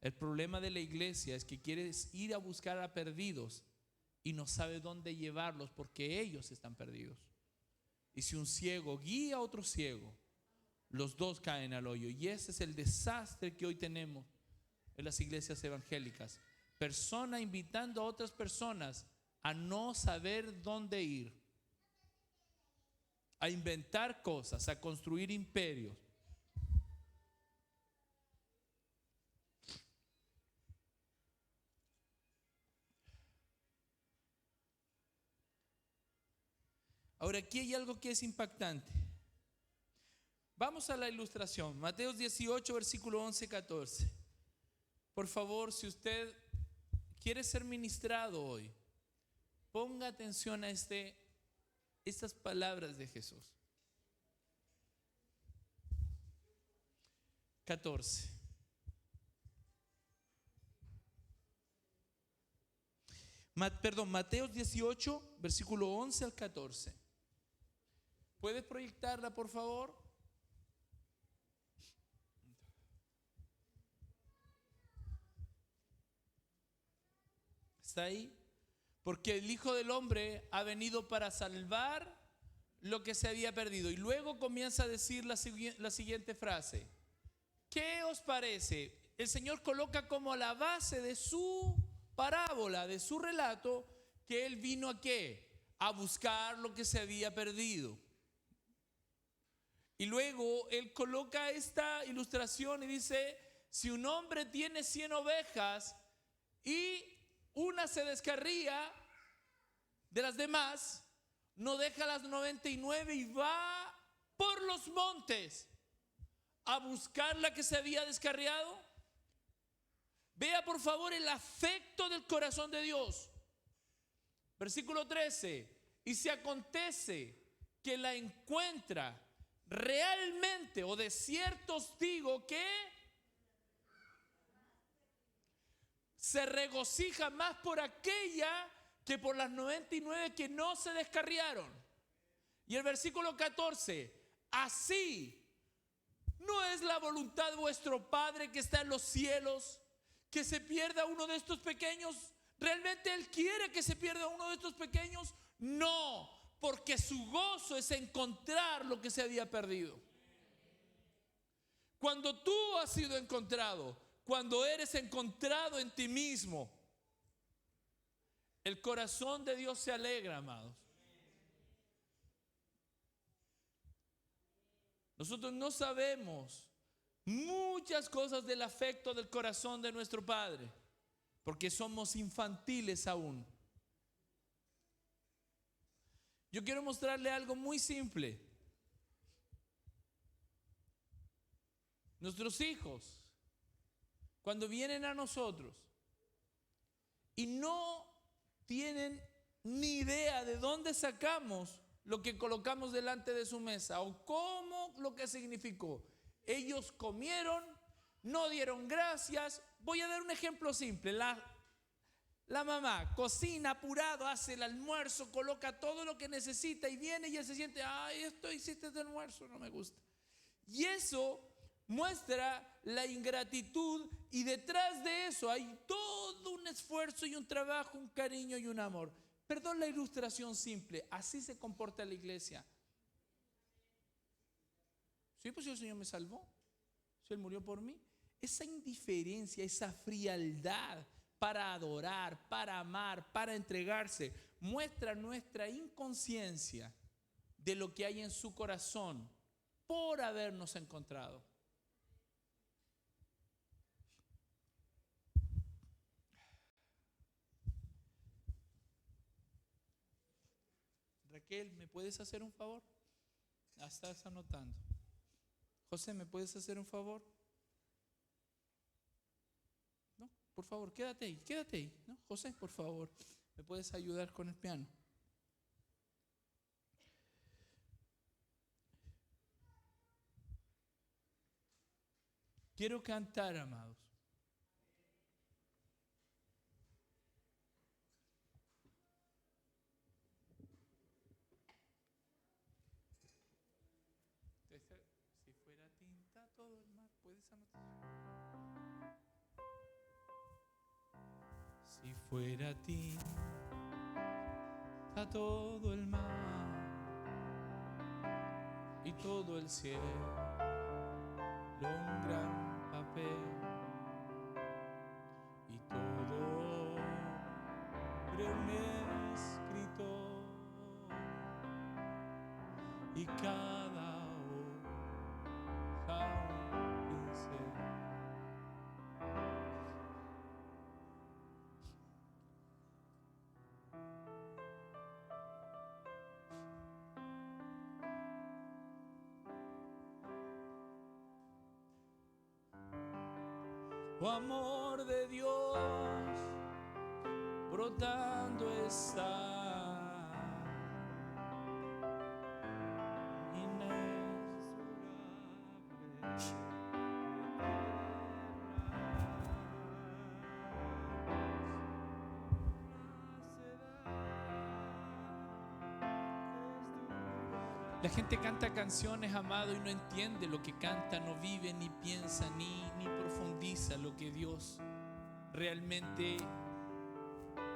El problema de la iglesia es que quieres ir a buscar a perdidos y no sabe dónde llevarlos porque ellos están perdidos. Y si un ciego guía a otro ciego, los dos caen al hoyo. Y ese es el desastre que hoy tenemos en las iglesias evangélicas. Personas invitando a otras personas a no saber dónde ir, a inventar cosas, a construir imperios. Ahora aquí hay algo que es impactante. Vamos a la ilustración. Mateo 18, versículo 11-14. Por favor, si usted quiere ser ministrado hoy, ponga atención a estas palabras de Jesús. 14. Mateo 18, versículo 11 al 14. ¿Puedes proyectarla, por favor? ¿Está ahí? Porque el Hijo del Hombre ha venido para salvar lo que se había perdido. Y luego comienza a decir la siguiente frase. ¿Qué os parece? El Señor coloca como la base de su parábola, de su relato, que Él vino ¿a qué? A buscar lo que se había perdido. Y luego Él coloca esta ilustración y dice, si un hombre tiene 100 ovejas y una se descarría de las demás, no deja las 99 y va por los montes a buscar la que se había descarriado. Vea por favor el afecto del corazón de Dios. Versículo 13. Y si acontece que la encuentra realmente, o de cierto os digo que se regocija más por aquella que por las 99 que no se descarriaron. Y el versículo 14, así no es la voluntad de vuestro Padre que está en los cielos, que se pierda uno de estos pequeños. ¿Realmente Él quiere que se pierda uno de estos pequeños? No, porque su gozo es encontrar lo que se había perdido. Cuando tú has sido encontrado, cuando eres encontrado en ti mismo, el corazón de Dios se alegra, amados. Nosotros no sabemos muchas cosas del afecto del corazón de nuestro Padre, porque somos infantiles aún. Yo quiero mostrarle algo muy simple. Nuestros hijos, cuando vienen a nosotros y no tienen ni idea de dónde sacamos lo que colocamos delante de su mesa o cómo, lo que significó. Ellos comieron, no dieron gracias. Voy a dar un ejemplo simple. La mamá cocina apurado, hace el almuerzo, coloca todo lo que necesita y viene y él se siente, ay, esto hiciste de almuerzo, no me gusta. Y eso muestra la ingratitud, y detrás de eso hay todo un esfuerzo y un trabajo, un cariño y un amor. Perdón la ilustración simple, así se comporta la iglesia. Sí, pues si el Señor me salvó, si Él murió por mí. Esa indiferencia, esa frialdad para adorar, para amar, para entregarse, muestra nuestra inconsciencia de lo que hay en su corazón por habernos encontrado. Raquel, ¿me puedes hacer un favor? Estás anotando. José, ¿me puedes hacer un favor? No, por favor, quédate ahí. No, José, por favor, ¿me puedes ayudar con el piano? Quiero cantar, amados. Si fuera tinta todo el mar, ¿puedes anotar? Si fuera tinta todo el mar y todo el cielo un gran papel y todo un escritor y cada hoja un pincel. Oh, amor de Dios, brotando está, la gente canta canciones, amado, y no entiende lo que canta, no vive, ni piensa, ni profundiza lo que Dios realmente,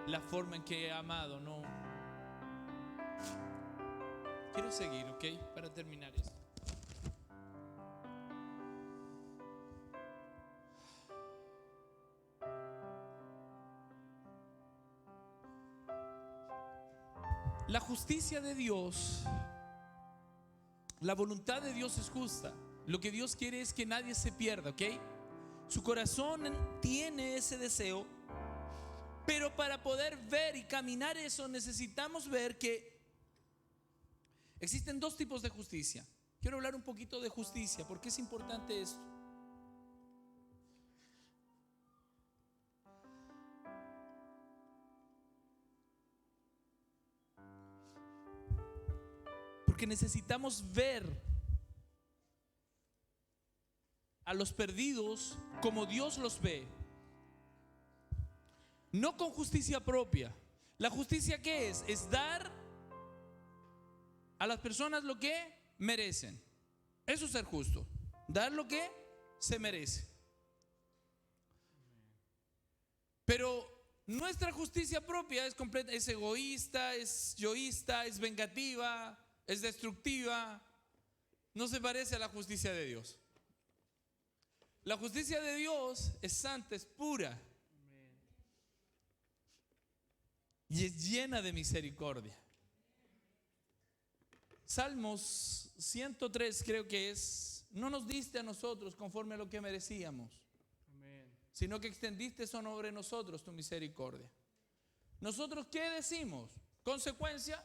la forma en que ha amado, no. Quiero seguir, ¿ok? Para terminar esto. La justicia de Dios, la voluntad de Dios es justa. Lo que Dios quiere es que nadie se pierda, ¿ok? Su corazón tiene ese deseo, pero para poder ver y caminar eso necesitamos ver que existen dos tipos de justicia. Quiero hablar un poquito de justicia, porque es importante esto. Porque necesitamos ver a los perdidos como Dios los ve, no con justicia propia. La justicia, ¿qué es? Es dar a las personas lo que merecen. Eso es ser justo, dar lo que se merece. Pero nuestra justicia propia es completa, es egoísta, es yoísta, es vengativa, es destructiva. No se parece a la justicia de Dios. La justicia de Dios es santa, es pura y es llena de misericordia. Salmos 103 creo que es: no nos diste a nosotros conforme a lo que merecíamos, sino que extendiste sobre nosotros tu misericordia. ¿Nosotros qué decimos? Consecuencia,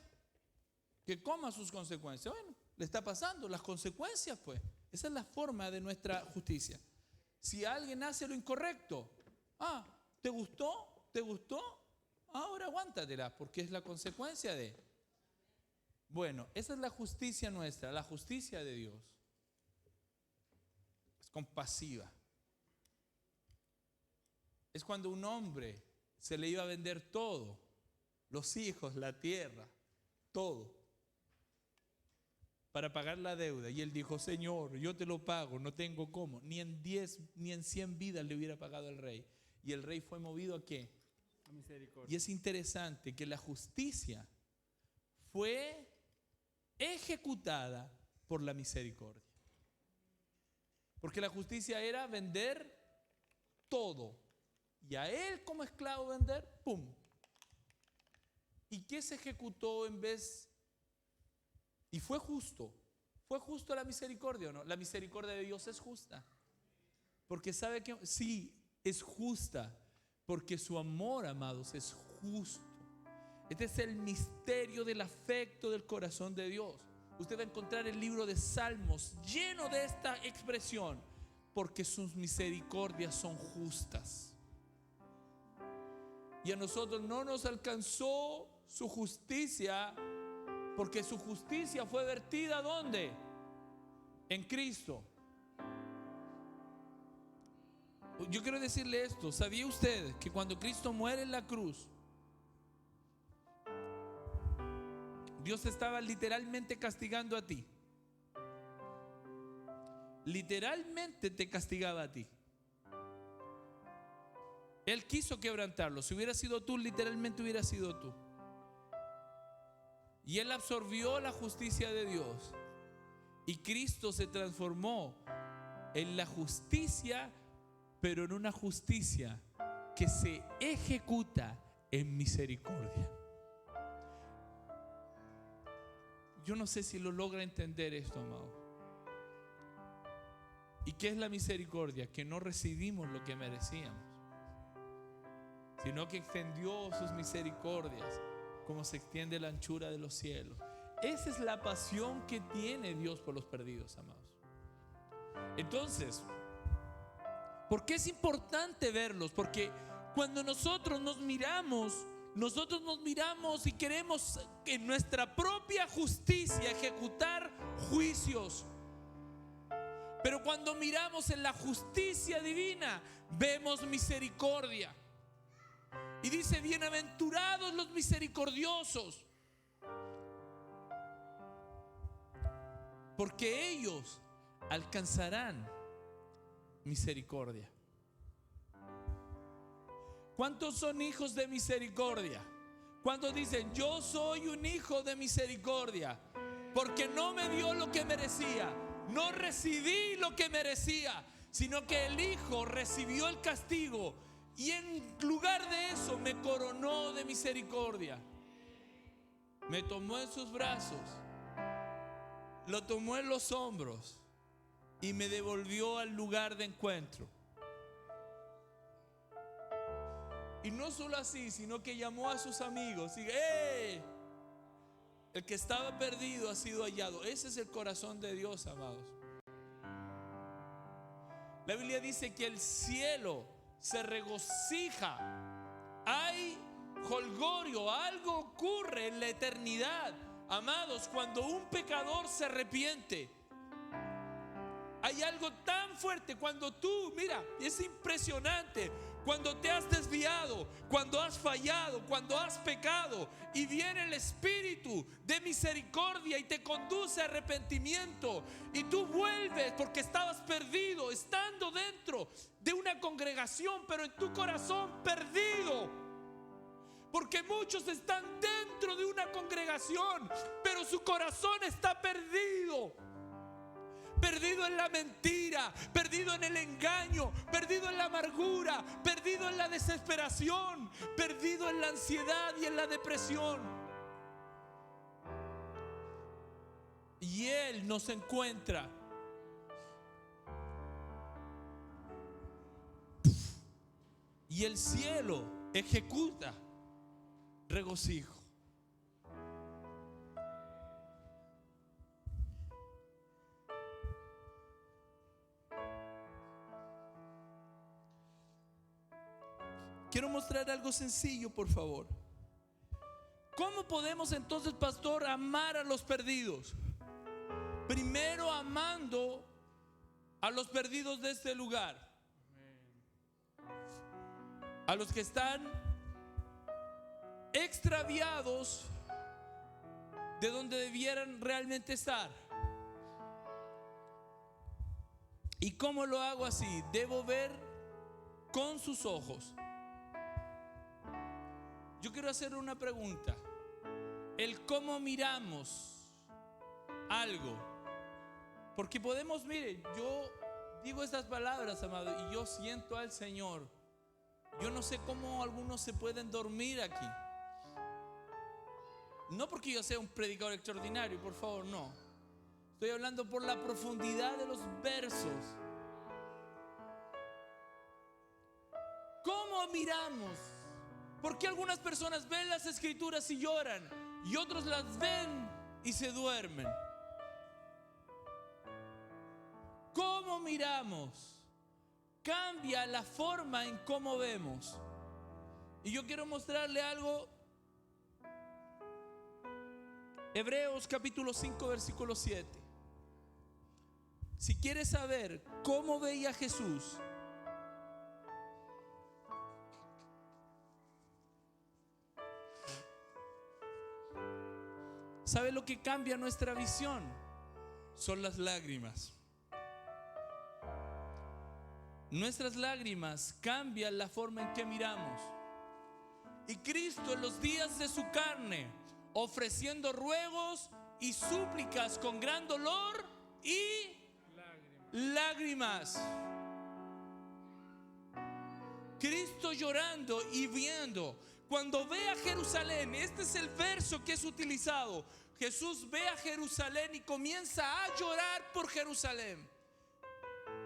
que coma sus consecuencias. Bueno, le está pasando las consecuencias, pues. Esa es la forma de nuestra justicia. Si alguien hace lo incorrecto, ¿te gustó? ¿Te gustó? Ahora aguántatela, porque es la consecuencia de. Bueno, esa es la justicia nuestra, la justicia de Dios. Es compasiva. Es cuando un hombre se le iba a vender todo, los hijos, la tierra, todo, para pagar la deuda. Y él dijo: Señor, yo te lo pago, no tengo cómo. Ni en 10, ni en 100 vidas le hubiera pagado al rey. Y el rey fue movido ¿a qué? A misericordia. Y es interesante que la justicia fue ejecutada por la misericordia. Porque la justicia era vender todo. Y a él como esclavo vender, ¡pum! ¿Y qué se ejecutó en vez? Y fue justo. ¿Fue justo la misericordia o no? La misericordia de Dios es justa. Porque sabe que sí, es justa. Porque su amor, amados, es justo. Este es el misterio del afecto del corazón de Dios. Usted va a encontrar el libro de Salmos lleno de esta expresión. Porque sus misericordias son justas. Y a nosotros no nos alcanzó su justicia, porque su justicia fue vertida ¿dónde? En Cristo. Yo quiero decirle esto: ¿sabía usted que cuando Cristo muere en la cruz, Dios estaba literalmente castigando a ti? Literalmente te castigaba a ti. Él quiso quebrantarlo. Si hubiera sido tú, literalmente hubiera sido tú. Y Él absorbió la justicia de Dios. Y Cristo se transformó en la justicia, pero en una justicia que se ejecuta en misericordia. Yo no sé si lo logra entender esto, amado. ¿Y qué es la misericordia? Que no recibimos lo que merecíamos, sino que extendió sus misericordias como se extiende la anchura de los cielos. Esa es la pasión que tiene Dios por los perdidos, amados. Entonces, ¿por qué es importante verlos? Porque cuando nosotros nos miramos y queremos en nuestra propia justicia ejecutar juicios. Pero cuando miramos en la justicia divina, vemos misericordia. Y dice: bienaventurados los misericordiosos, porque ellos alcanzarán misericordia. ¿Cuántos son hijos de misericordia? ¿Cuántos dicen: yo soy un hijo de misericordia? Porque no me dio lo que merecía, no recibí lo que merecía, sino que el Hijo recibió el castigo y en lugar de eso me coronó de misericordia. Me tomó en sus brazos, lo tomó en los hombros y me devolvió al lugar de encuentro. Y no solo así, sino que llamó a sus amigos y ¡hey! El que estaba perdido ha sido hallado. Ese es el corazón de Dios, amados. La Biblia dice que el cielo se regocija. Hay jolgorio, algo ocurre en la eternidad, amados, cuando un pecador se arrepiente. Hay algo tan fuerte cuando tú, mira, es impresionante, cuando te has desviado, cuando has fallado, cuando has pecado, y viene el Espíritu de misericordia y te conduce a arrepentimiento, y tú vuelves porque estabas perdido, estando dentro de una congregación, pero en tu corazón perdido. Porque muchos están dentro de una congregación, pero su corazón está perdido. Perdido en la mentira, perdido en el engaño, perdido en la amargura, perdido en la desesperación, perdido en la ansiedad y en la depresión. Y Él nos encuentra. Y el cielo ejecuta regocijo. hablar algo sencillo, por favor. ¿Cómo podemos entonces, pastor, amar a los perdidos? Primero amando a los perdidos de este lugar, a los que están extraviados de donde debieran realmente estar. ¿Y cómo lo hago así? Debo ver con sus ojos. Yo quiero hacer una pregunta. El cómo miramos algo. Porque podemos, mire, yo digo estas palabras, amado, y yo siento al Señor. Yo no sé cómo algunos se pueden dormir aquí. No porque yo sea un predicador extraordinario, por favor, no. Estoy hablando por la profundidad de los versos. ¿Cómo miramos? Porque algunas personas ven las escrituras y lloran, y otros las ven y se duermen. ¿Cómo miramos? Cambia la forma en cómo vemos. Y yo quiero mostrarle algo. Hebreos capítulo 5 versículo 7. Si quieres saber cómo veía Jesús, ¿sabe lo que cambia nuestra visión? Son las lágrimas. Nuestras lágrimas cambian la forma en que miramos. Y Cristo en los días de su carne, ofreciendo ruegos y súplicas con gran dolor y lágrimas. Cristo llorando y viendo. Cuando ve a Jerusalén, este es el verso que es utilizado. Jesús ve a Jerusalén y comienza a llorar por Jerusalén.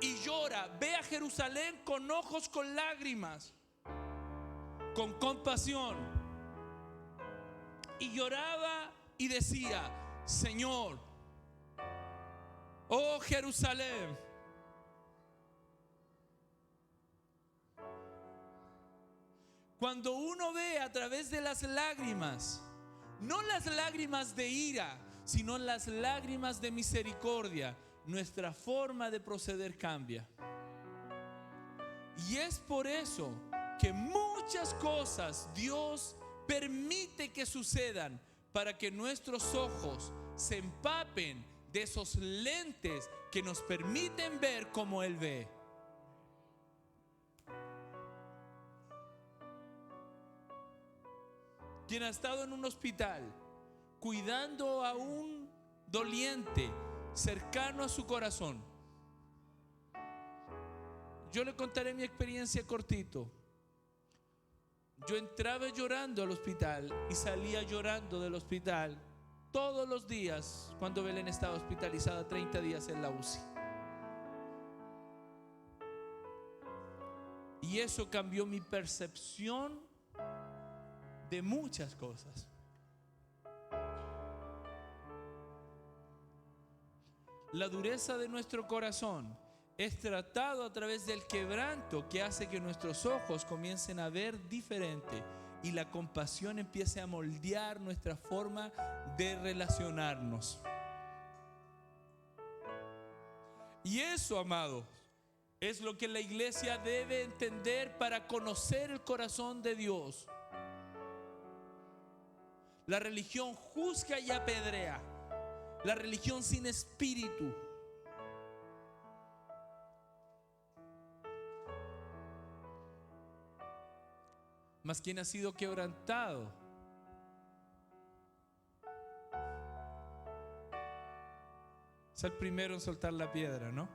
Y llora, ve a Jerusalén con ojos con lágrimas, con compasión. Y lloraba y decía: Señor, oh Jerusalén, cuando uno ve a través de las lágrimas, no las lágrimas de ira, sino las lágrimas de misericordia, nuestra forma de proceder cambia. Y es por eso que muchas cosas Dios permite que sucedan, para que nuestros ojos se empapen de esos lentes que nos permiten ver como Él ve. Quien ha estado en un hospital cuidando a un doliente cercano a su corazón, yo le contaré mi experiencia cortito. Yo entraba llorando al hospital y salía llorando del hospital todos los días cuando Belén estaba hospitalizada 30 días en la UCI. Y eso cambió mi percepción de muchas cosas. La dureza de nuestro corazón es tratado a través del quebranto, que hace que nuestros ojos comiencen a ver diferente y la compasión empiece a moldear nuestra forma de relacionarnos. Y eso, amados, es lo que la iglesia debe entender para conocer el corazón de Dios. La religión juzga y apedrea. La religión sin espíritu. Mas quien ha sido quebrantado es el primero en soltar la piedra, ¿no?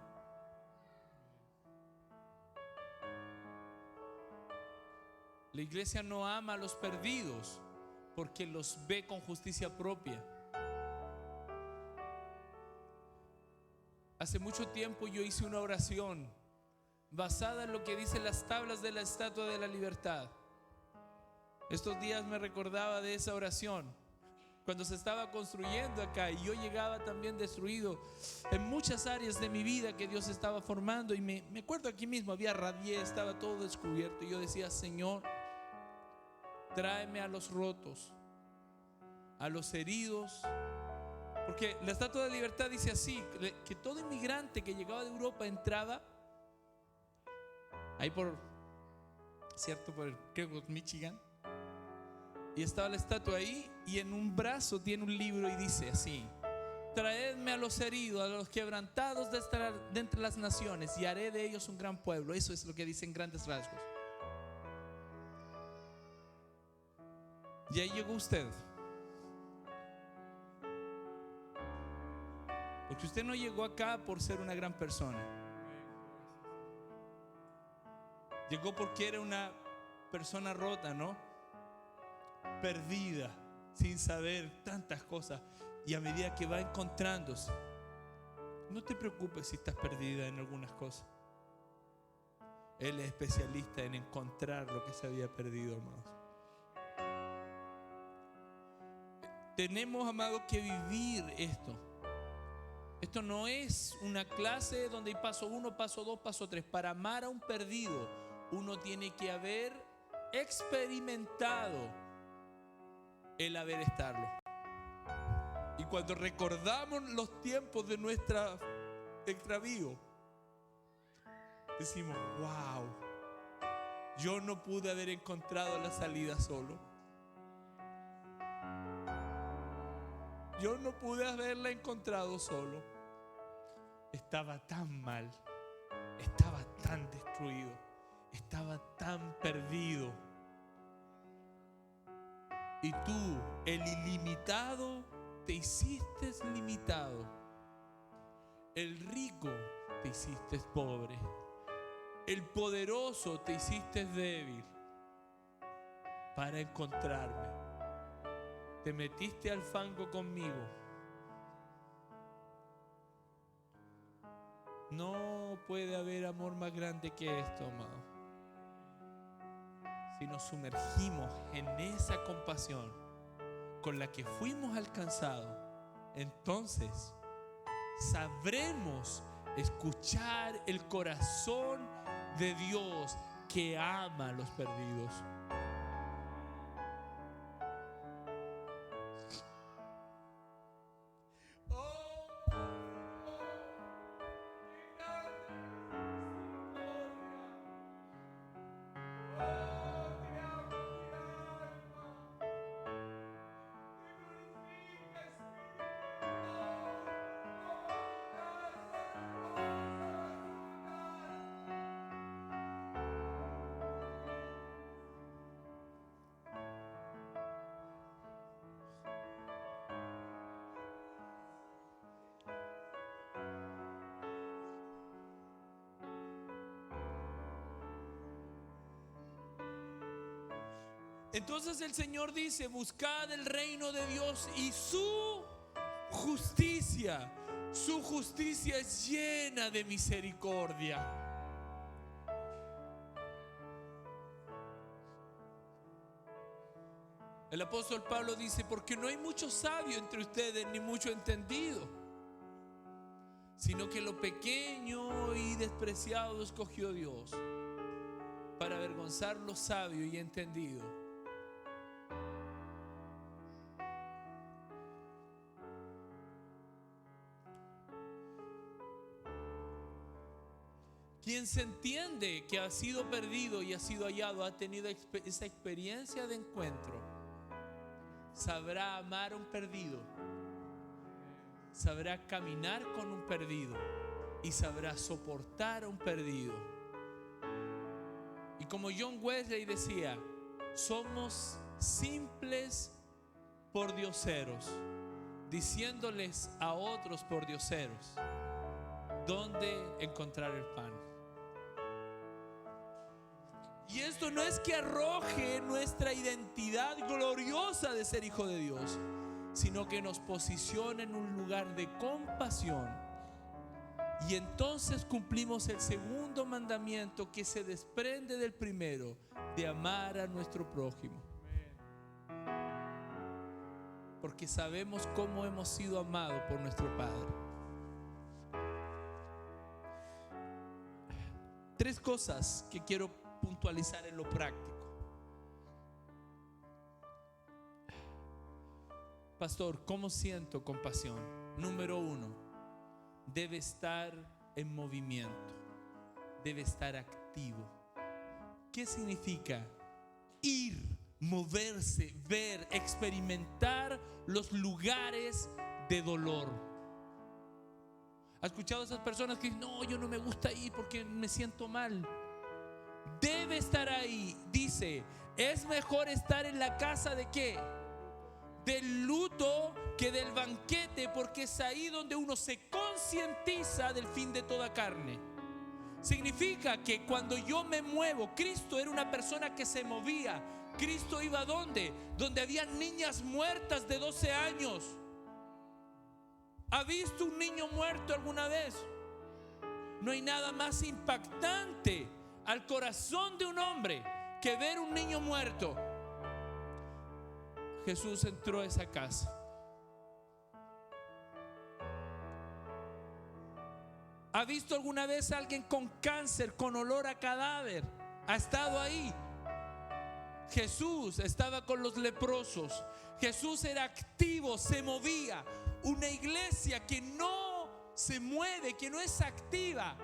La iglesia no ama a los perdidos porque los ve con justicia propia. Hace mucho tiempo yo hice una oración basada en lo que dicen las tablas de la Estatua de la Libertad. Estos días me recordaba de esa oración cuando se estaba construyendo acá, y yo llegaba también destruido en muchas áreas de mi vida que Dios estaba formando. Y me acuerdo aquí mismo había radié, estaba todo descubierto, y yo decía: Señor, tráeme a los rotos, a los heridos. Porque la Estatua de Libertad dice así, que todo inmigrante que llegaba de Europa entraba ahí por creo que Michigan, y estaba la estatua ahí, y en un brazo tiene un libro y dice así: traedme a los heridos, a los quebrantados de entre las naciones, y haré de ellos un gran pueblo. Eso es lo que dice en grandes rasgos. Y ahí llegó usted, porque usted no llegó acá por ser una gran persona. Llegó porque era una persona rota, ¿no? Perdida, sin saber tantas cosas. Y a medida que va encontrándose, no te preocupes si estás perdida en algunas cosas. Él es especialista en encontrar lo que se había perdido, amados. Tenemos, amados, que vivir esto. Esto no es una clase donde hay paso 1, paso 2, paso 3. Para amar a un perdido, uno tiene que haber experimentado el haber estarlo. Y cuando recordamos los tiempos de nuestra extravío, decimos: wow, yo no pude haber encontrado la salida solo. Yo no pude haberla encontrado solo. Estaba tan mal, estaba tan destruido, estaba tan perdido. Y tú, el ilimitado, te hiciste limitado. El rico te hiciste pobre. El poderoso te hiciste débil para encontrarme. Te metiste al fango conmigo. No puede haber amor más grande que esto, amado. Si nos sumergimos en esa compasión con la que fuimos alcanzados, entonces sabremos escuchar el corazón de Dios que ama a los perdidos. Entonces el Señor dice: buscad el reino de Dios y su justicia. Su justicia es llena de misericordia. El apóstol Pablo dice: porque no hay mucho sabio entre ustedes, ni mucho entendido, sino que lo pequeño y despreciado escogió Dios para avergonzar lo sabio y entendido. Quien se entiende que ha sido perdido y ha sido hallado, ha tenido esa experiencia de encuentro, sabrá amar a un perdido, sabrá caminar con un perdido y sabrá soportar a un perdido. Y como John Wesley decía: somos simples pordioseros, diciéndoles a otros pordioseros dónde encontrar el pan. Y esto no es que arroje nuestra identidad gloriosa de ser hijo de Dios, sino que nos posiciona en un lugar de compasión. Y entonces cumplimos el segundo mandamiento, que se desprende del primero, de amar a nuestro prójimo. Porque sabemos cómo hemos sido amados por nuestro Padre. 3 cosas que quiero puntualizar en lo práctico. Pastor, ¿cómo siento compasión? Número 1, debe estar en movimiento, debe estar activo. ¿Qué significa? Ir, moverse, ver, experimentar los lugares de dolor. ¿Has escuchado a esas personas que dicen, no, yo no me gusta ir porque me siento mal? Debe estar ahí. Dice, es mejor estar en la casa de ¿qué? Del luto que del banquete, porque es ahí donde uno se concientiza del fin de toda carne. Significa que cuando yo me muevo, Cristo era una persona que se movía. Cristo iba ¿a dónde? Donde había niñas muertas de 12 años. ¿Ha visto un niño muerto alguna vez? No hay nada más impactante al corazón de un hombre que ver un niño muerto. Jesús entró a esa casa. ¿Ha visto alguna vez a alguien con cáncer, con olor a cadáver? ¿Ha estado ahí? Jesús estaba con los leprosos. Jesús era activo, se movía. Una iglesia que no se mueve, que no es activa,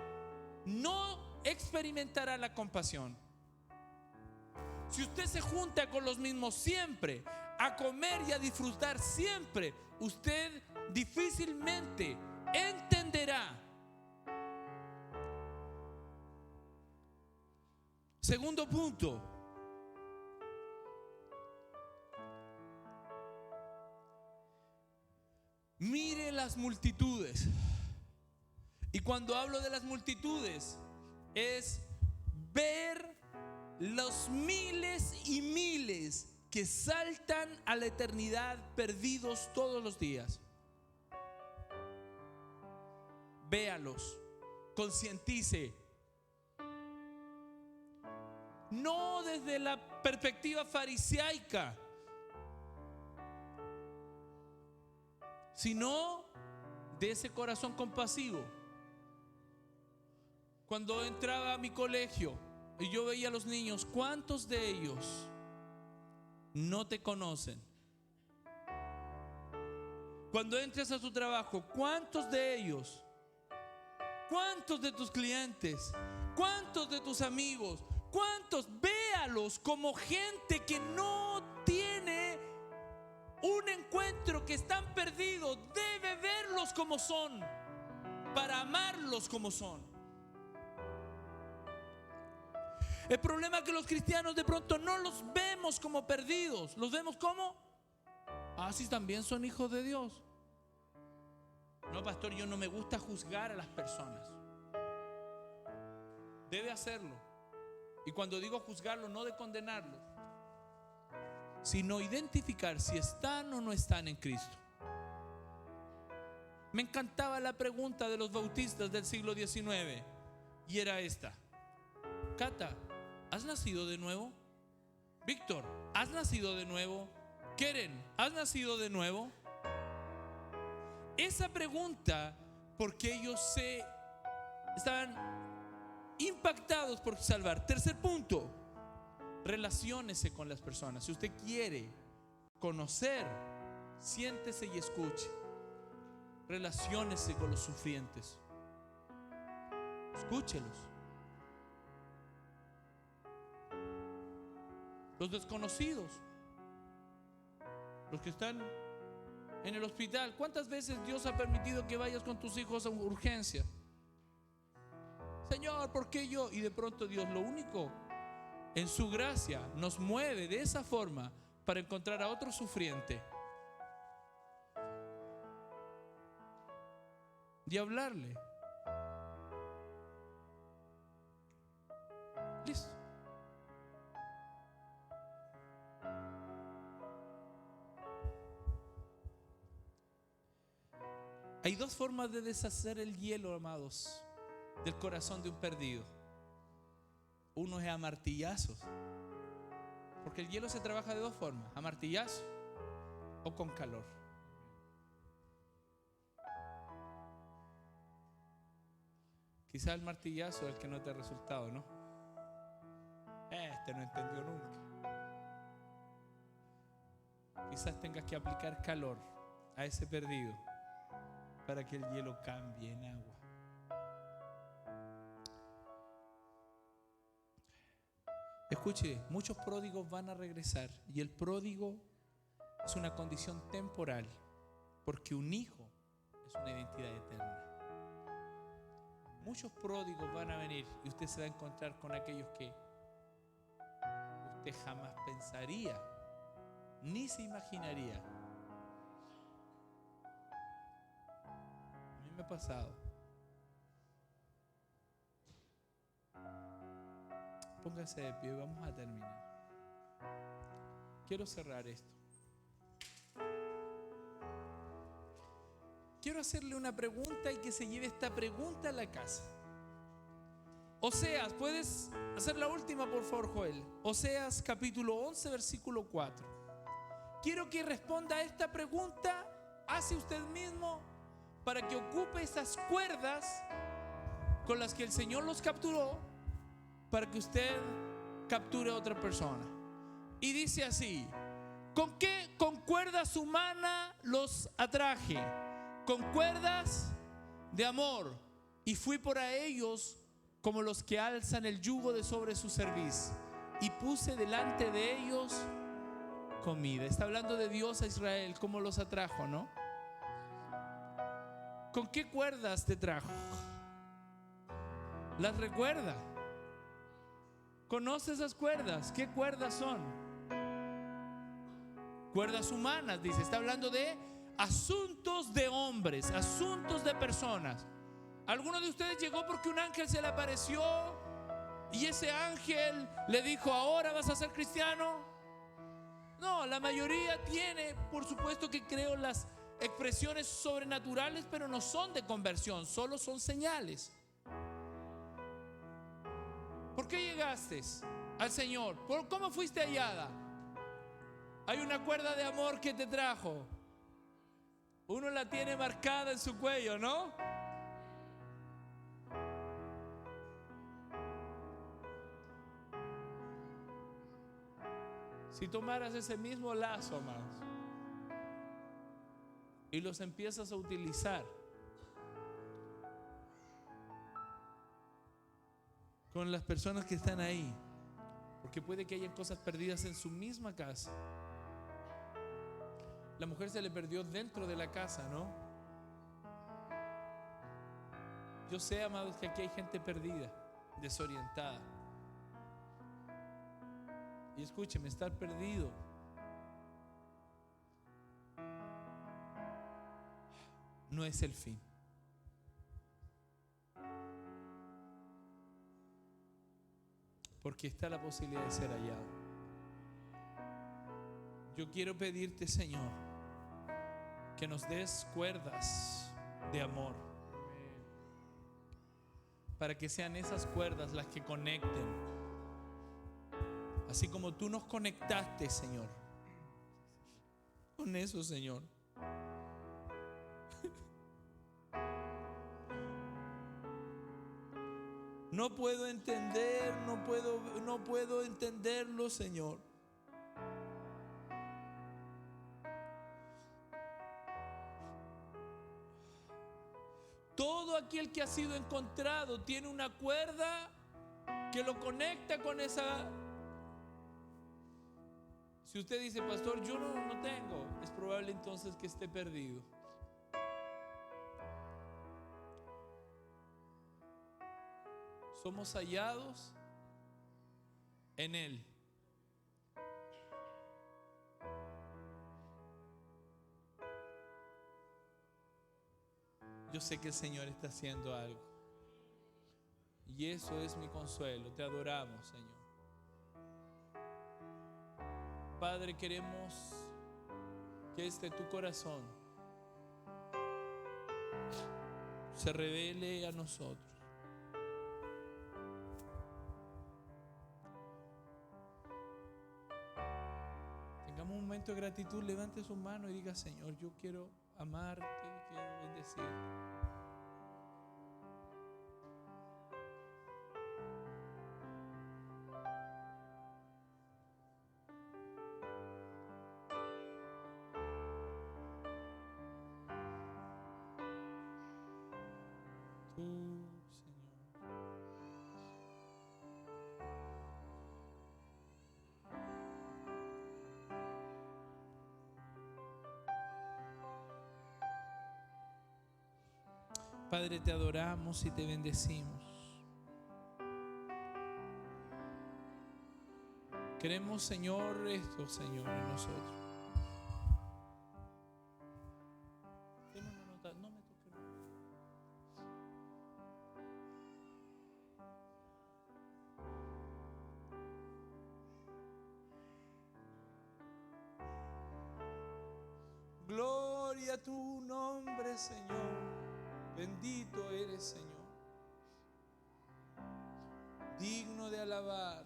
no experimentará la compasión. Si usted se junta con los mismos siempre, a comer y a disfrutar siempre, usted difícilmente entenderá. Segundo punto. Mire las multitudes. Y cuando hablo de las multitudes, es ver los miles y miles que saltan a la eternidad perdidos todos los días. Véalos, concientice. No desde la perspectiva farisaica, sino de ese corazón compasivo. Cuando entraba a mi colegio y yo veía a los niños, ¿cuántos de ellos no te conocen? Cuando entres a tu trabajo, ¿cuántos de ellos? ¿Cuántos de tus clientes? ¿Cuántos de tus amigos? ¿Cuántos? Véalos como gente que no tiene un encuentro, que están perdidos. Debe verlos como son, para amarlos como son. El problema es que los cristianos de pronto no los vemos como perdidos. Los vemos como, sí, también son hijos de Dios. No, pastor, yo no me gusta juzgar a las personas. Debe hacerlo. Y cuando digo juzgarlo, no de condenarlo, sino identificar si están o no están en Cristo. Me encantaba la pregunta de los bautistas del siglo XIX, y era esta: Cata, ¿has nacido de nuevo? Víctor, ¿has nacido de nuevo? Keren, ¿has nacido de nuevo? Esa pregunta, porque ellos estaban impactados por salvar. Tercer punto: relaciónese con las personas. Si usted quiere conocer, siéntese y escuche. Relaciónese con los sufrientes. Escúchelos. Los desconocidos, los que están en el hospital. ¿Cuántas veces Dios ha permitido que vayas con tus hijos a urgencia? Señor, ¿por qué yo? Y de pronto Dios, lo único, en su gracia, nos mueve de esa forma para encontrar a otro sufriente y hablarle. Listo. Hay dos formas de deshacer el hielo, amados, del corazón de un perdido. Uno es a martillazos, porque el hielo se trabaja de dos formas: a martillazos o con calor. Quizá el martillazo es el que no te ha resultado, ¿no? Este no entendió nunca. Quizás tengas que aplicar calor a ese perdido para que el hielo cambie en agua. Escuche, muchos pródigos van a regresar y el pródigo es una condición temporal, porque un hijo es una identidad eterna. Muchos pródigos van a venir y usted se va a encontrar con aquellos que usted jamás pensaría ni se imaginaría. A mí me ha pasado. Póngase de pie, vamos a terminar. Quiero cerrar esto. Quiero hacerle una pregunta y que se lleve esta pregunta a la casa. Oseas, ¿puedes hacer la última, por favor, Joel? Oseas capítulo 11, versículo 4. Quiero que responda a esta pregunta hacia usted mismo para que ocupe esas cuerdas con las que el Señor los capturó, para que usted capture a otra persona. Y dice así: ¿con qué? Con cuerdas humanas los atraje, con cuerdas de amor, y fui por a ellos como los que alzan el yugo de sobre su cerviz, y puse delante de ellos comida. Está hablando de Dios a Israel, cómo los atrajo, ¿no? ¿Con qué cuerdas te trajo? ¿Las recuerda? ¿Conoce esas cuerdas? ¿Qué cuerdas son? Cuerdas humanas, dice. Está hablando de asuntos de hombres, asuntos de personas. ¿Alguno de ustedes llegó porque un ángel se le apareció y ese ángel le dijo: ahora vas a ser cristiano? No, la mayoría tiene, por supuesto que creo, las expresiones sobrenaturales, pero no son de conversión, solo son señales. ¿Por qué llegaste al Señor? ¿Cómo fuiste hallada? Hay una cuerda de amor que te trajo. Uno la tiene marcada en su cuello, ¿no? Si tomaras ese mismo lazo, amados, y los empiezas a utilizar con las personas que están ahí, porque puede que hayan cosas perdidas en su misma casa. La mujer se le perdió dentro de la casa, ¿no? Yo sé, amados, que aquí hay gente perdida, desorientada. Y escúcheme, estar perdido no es el fin. Porque está la posibilidad de ser hallado. Yo quiero pedirte, Señor, que nos des cuerdas de amor, para que sean esas cuerdas las que conecten. Así como tú nos conectaste, Señor, con eso, Señor. No puedo entender, no puedo entenderlo, Señor. Todo aquel que ha sido encontrado tiene una cuerda que lo conecta con esa. Si usted dice: pastor, yo no tengo, es probable entonces que esté perdido. Somos hallados en Él. Yo sé que el Señor está haciendo algo, y eso es mi consuelo. Te adoramos, Señor. Padre, queremos que tu corazón se revele a nosotros. Tengamos un momento de gratitud. Levante su mano y diga: Señor, yo quiero amarte, quiero bendecirte. Padre, te adoramos y te bendecimos. Queremos, Señor, esto, Señor, en nosotros. Deme una nota, no me toque. Gloria a tu nombre, Señor. Bendito eres, Señor. Digno de alabar.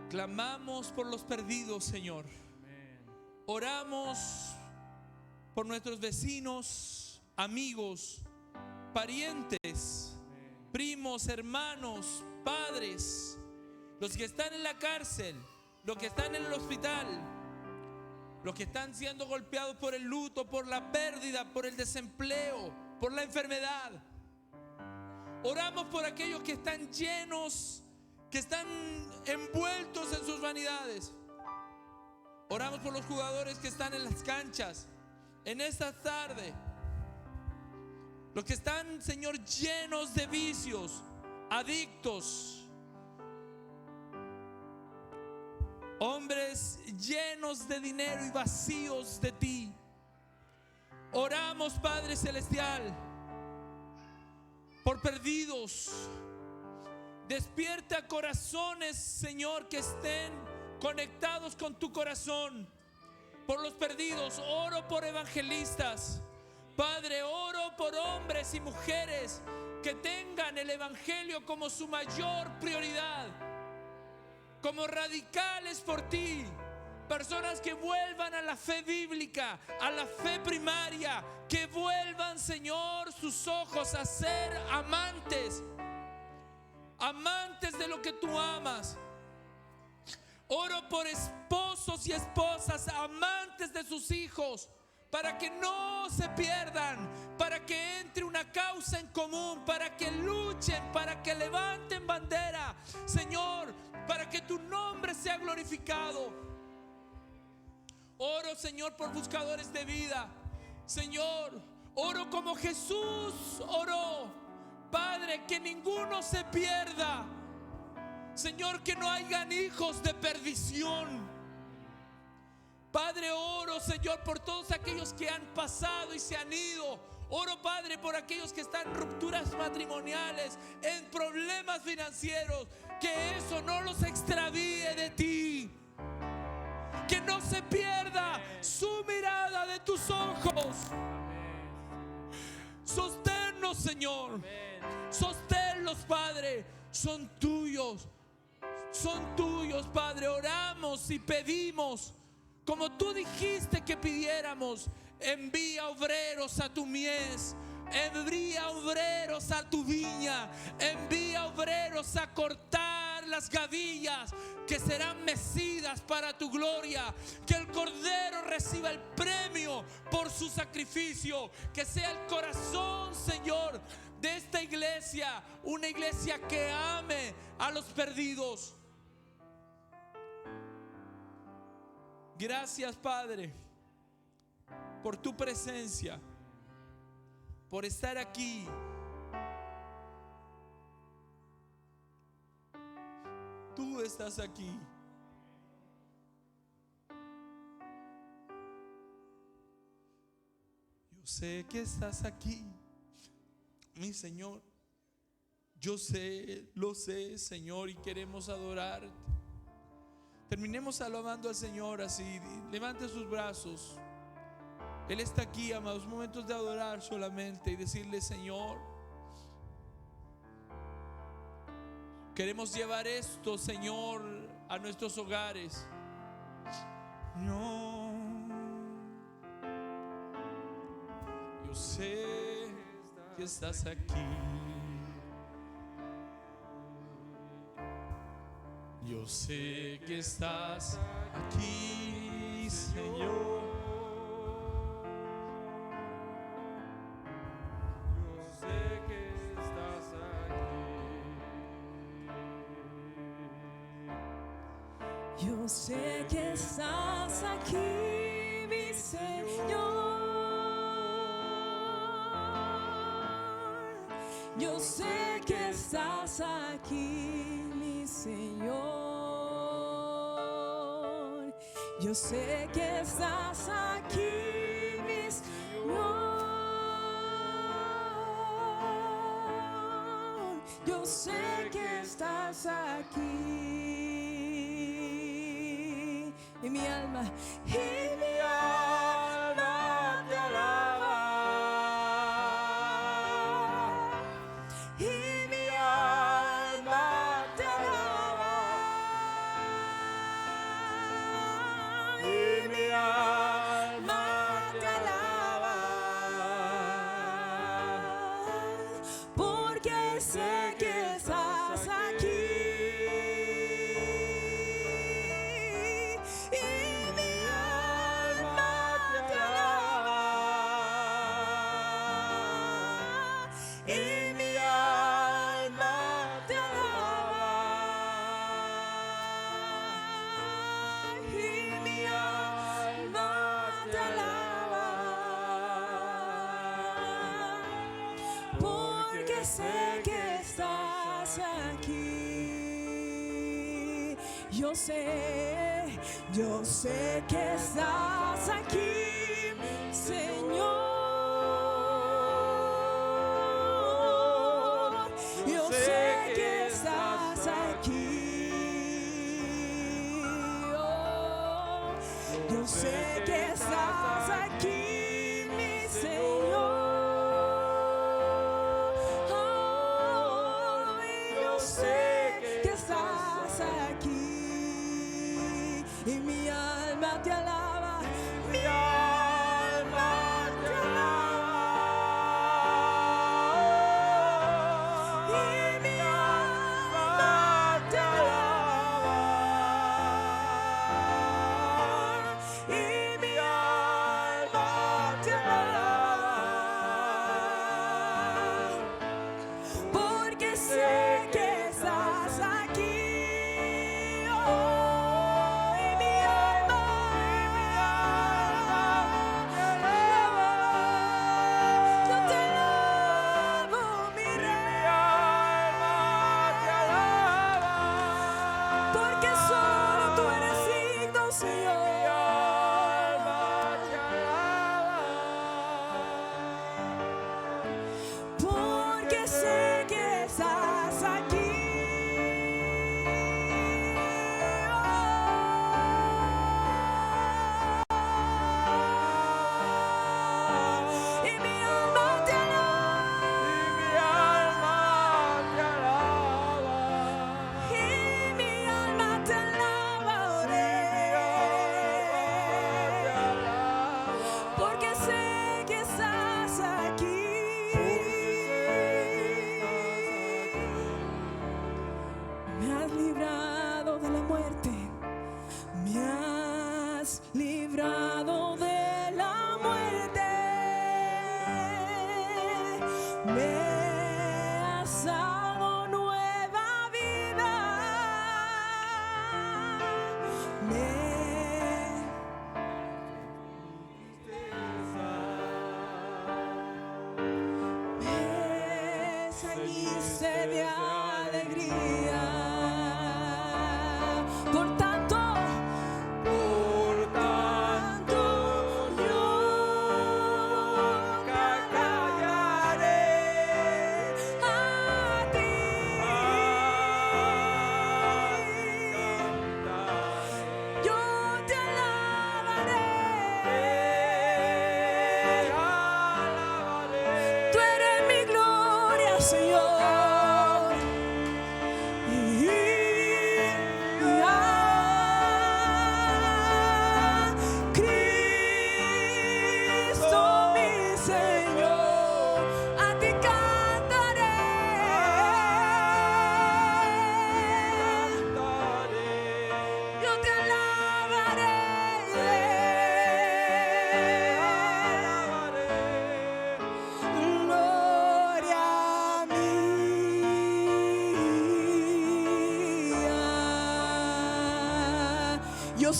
Clamamos por los perdidos, Señor. Oramos por nuestros vecinos, amigos, parientes, primos, hermanos, padres, los que están en la cárcel, los que están en el hospital, los que están siendo golpeados por el luto, por la pérdida, por el desempleo, por la enfermedad. Oramos por aquellos que están llenos, que están envueltos en sus vanidades. Oramos por los jugadores que están en las canchas en esta tarde. Los que están, Señor, llenos de vicios, adictos. Hombres llenos de dinero y vacíos de ti. Oramos, Padre Celestial, por perdidos. Despierta corazones, Señor, que estén conectados con tu corazón. Por los perdidos, oro por evangelistas. Padre, oro por hombres y mujeres que tengan el evangelio como su mayor prioridad, como radicales por ti. Personas que vuelvan a la fe bíblica, a la fe primaria, que vuelvan, Señor, sus ojos a ser amantes de lo que tú amas. Oro por esposos y esposas, amantes de sus hijos, para que no se pierdan, para que entre una causa en común, para que luchen, para que levanten bandera, Señor, para que tu nombre sea glorificado. Oro, Señor, por buscadores de vida. Señor, oro como Jesús oró. Padre, que ninguno se pierda. Señor, que no hayan hijos de perdición. Padre, oro, Señor, por todos aquellos que han pasado y se han ido. Oro, Padre, por aquellos que están en rupturas matrimoniales, en problemas financieros. Que eso no los extravíe de ti. Que no se pierda su mirada de tus ojos. Sosténnos, Señor. Sosténlos, Padre. Son tuyos. Son tuyos, Padre. Oramos y pedimos, como tú dijiste que pidiéramos: envía obreros a tu mies, envía obreros a tu viña, envía obreros a cortar las gavillas que serán mecidas para tu gloria. Que el Cordero reciba el premio por su sacrificio. Que sea el corazón, Señor, de esta iglesia, una iglesia que ame a los perdidos. Gracias, Padre, por tu presencia, por estar aquí. Tú estás aquí. Yo sé que estás aquí, mi Señor. Yo sé, lo sé, Señor, y queremos adorarte. Terminemos alabando al Señor así. Levante sus brazos. Él está aquí, amados. Momentos de adorar solamente y decirle: Señor, queremos llevar esto, Señor, a nuestros hogares. No, yo sé que estás aquí. Yo sé que estás aquí, Señor. Yo sé que estás aquí. Yo sé que estás aquí, mi Señor. Yo sé que estás aquí, mi Señor. Yo sé que estás aquí, mi Señor. Yo sé que estás aquí. Y mi alma te alaba. Y mi alma te alaba. Y mi alma te alaba. Porque sé que estás aquí. Y mi alma te alaba. Y mi alma te alaba. Y mi alma te alaba. Porque sé que estás aquí. Yo sé que estás aquí, Señor. Yo sé que estás aquí. Oh, yo sé que estás aquí, mi Señor. Oh, yo sé que estás aquí. Y mi alma te alaba, mi alma te alaba. Y mi alma te alaba. Y mi alma te alaba. Porque sé que estás aquí. Oh, y mi alma te alaba. Yo te alabo, mi rey. Te alaba. Porque solo tú eres digno, Señor. Porque sé que estás aquí. Y mi alma te alaba. Y mi alma te alaba, porque sé que estás aquí. Me has librado de la muerte. Me has librado de la muerte. Me has dado nueva vida. Me ceñiste de alegría. Por tanto yo cantaré a ti. Yo te alabaré. Tú eres mi gloria, Señor. Y yo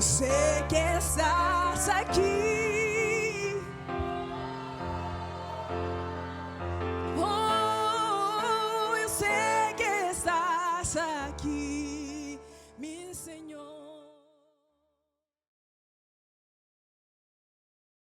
sé que estás aquí.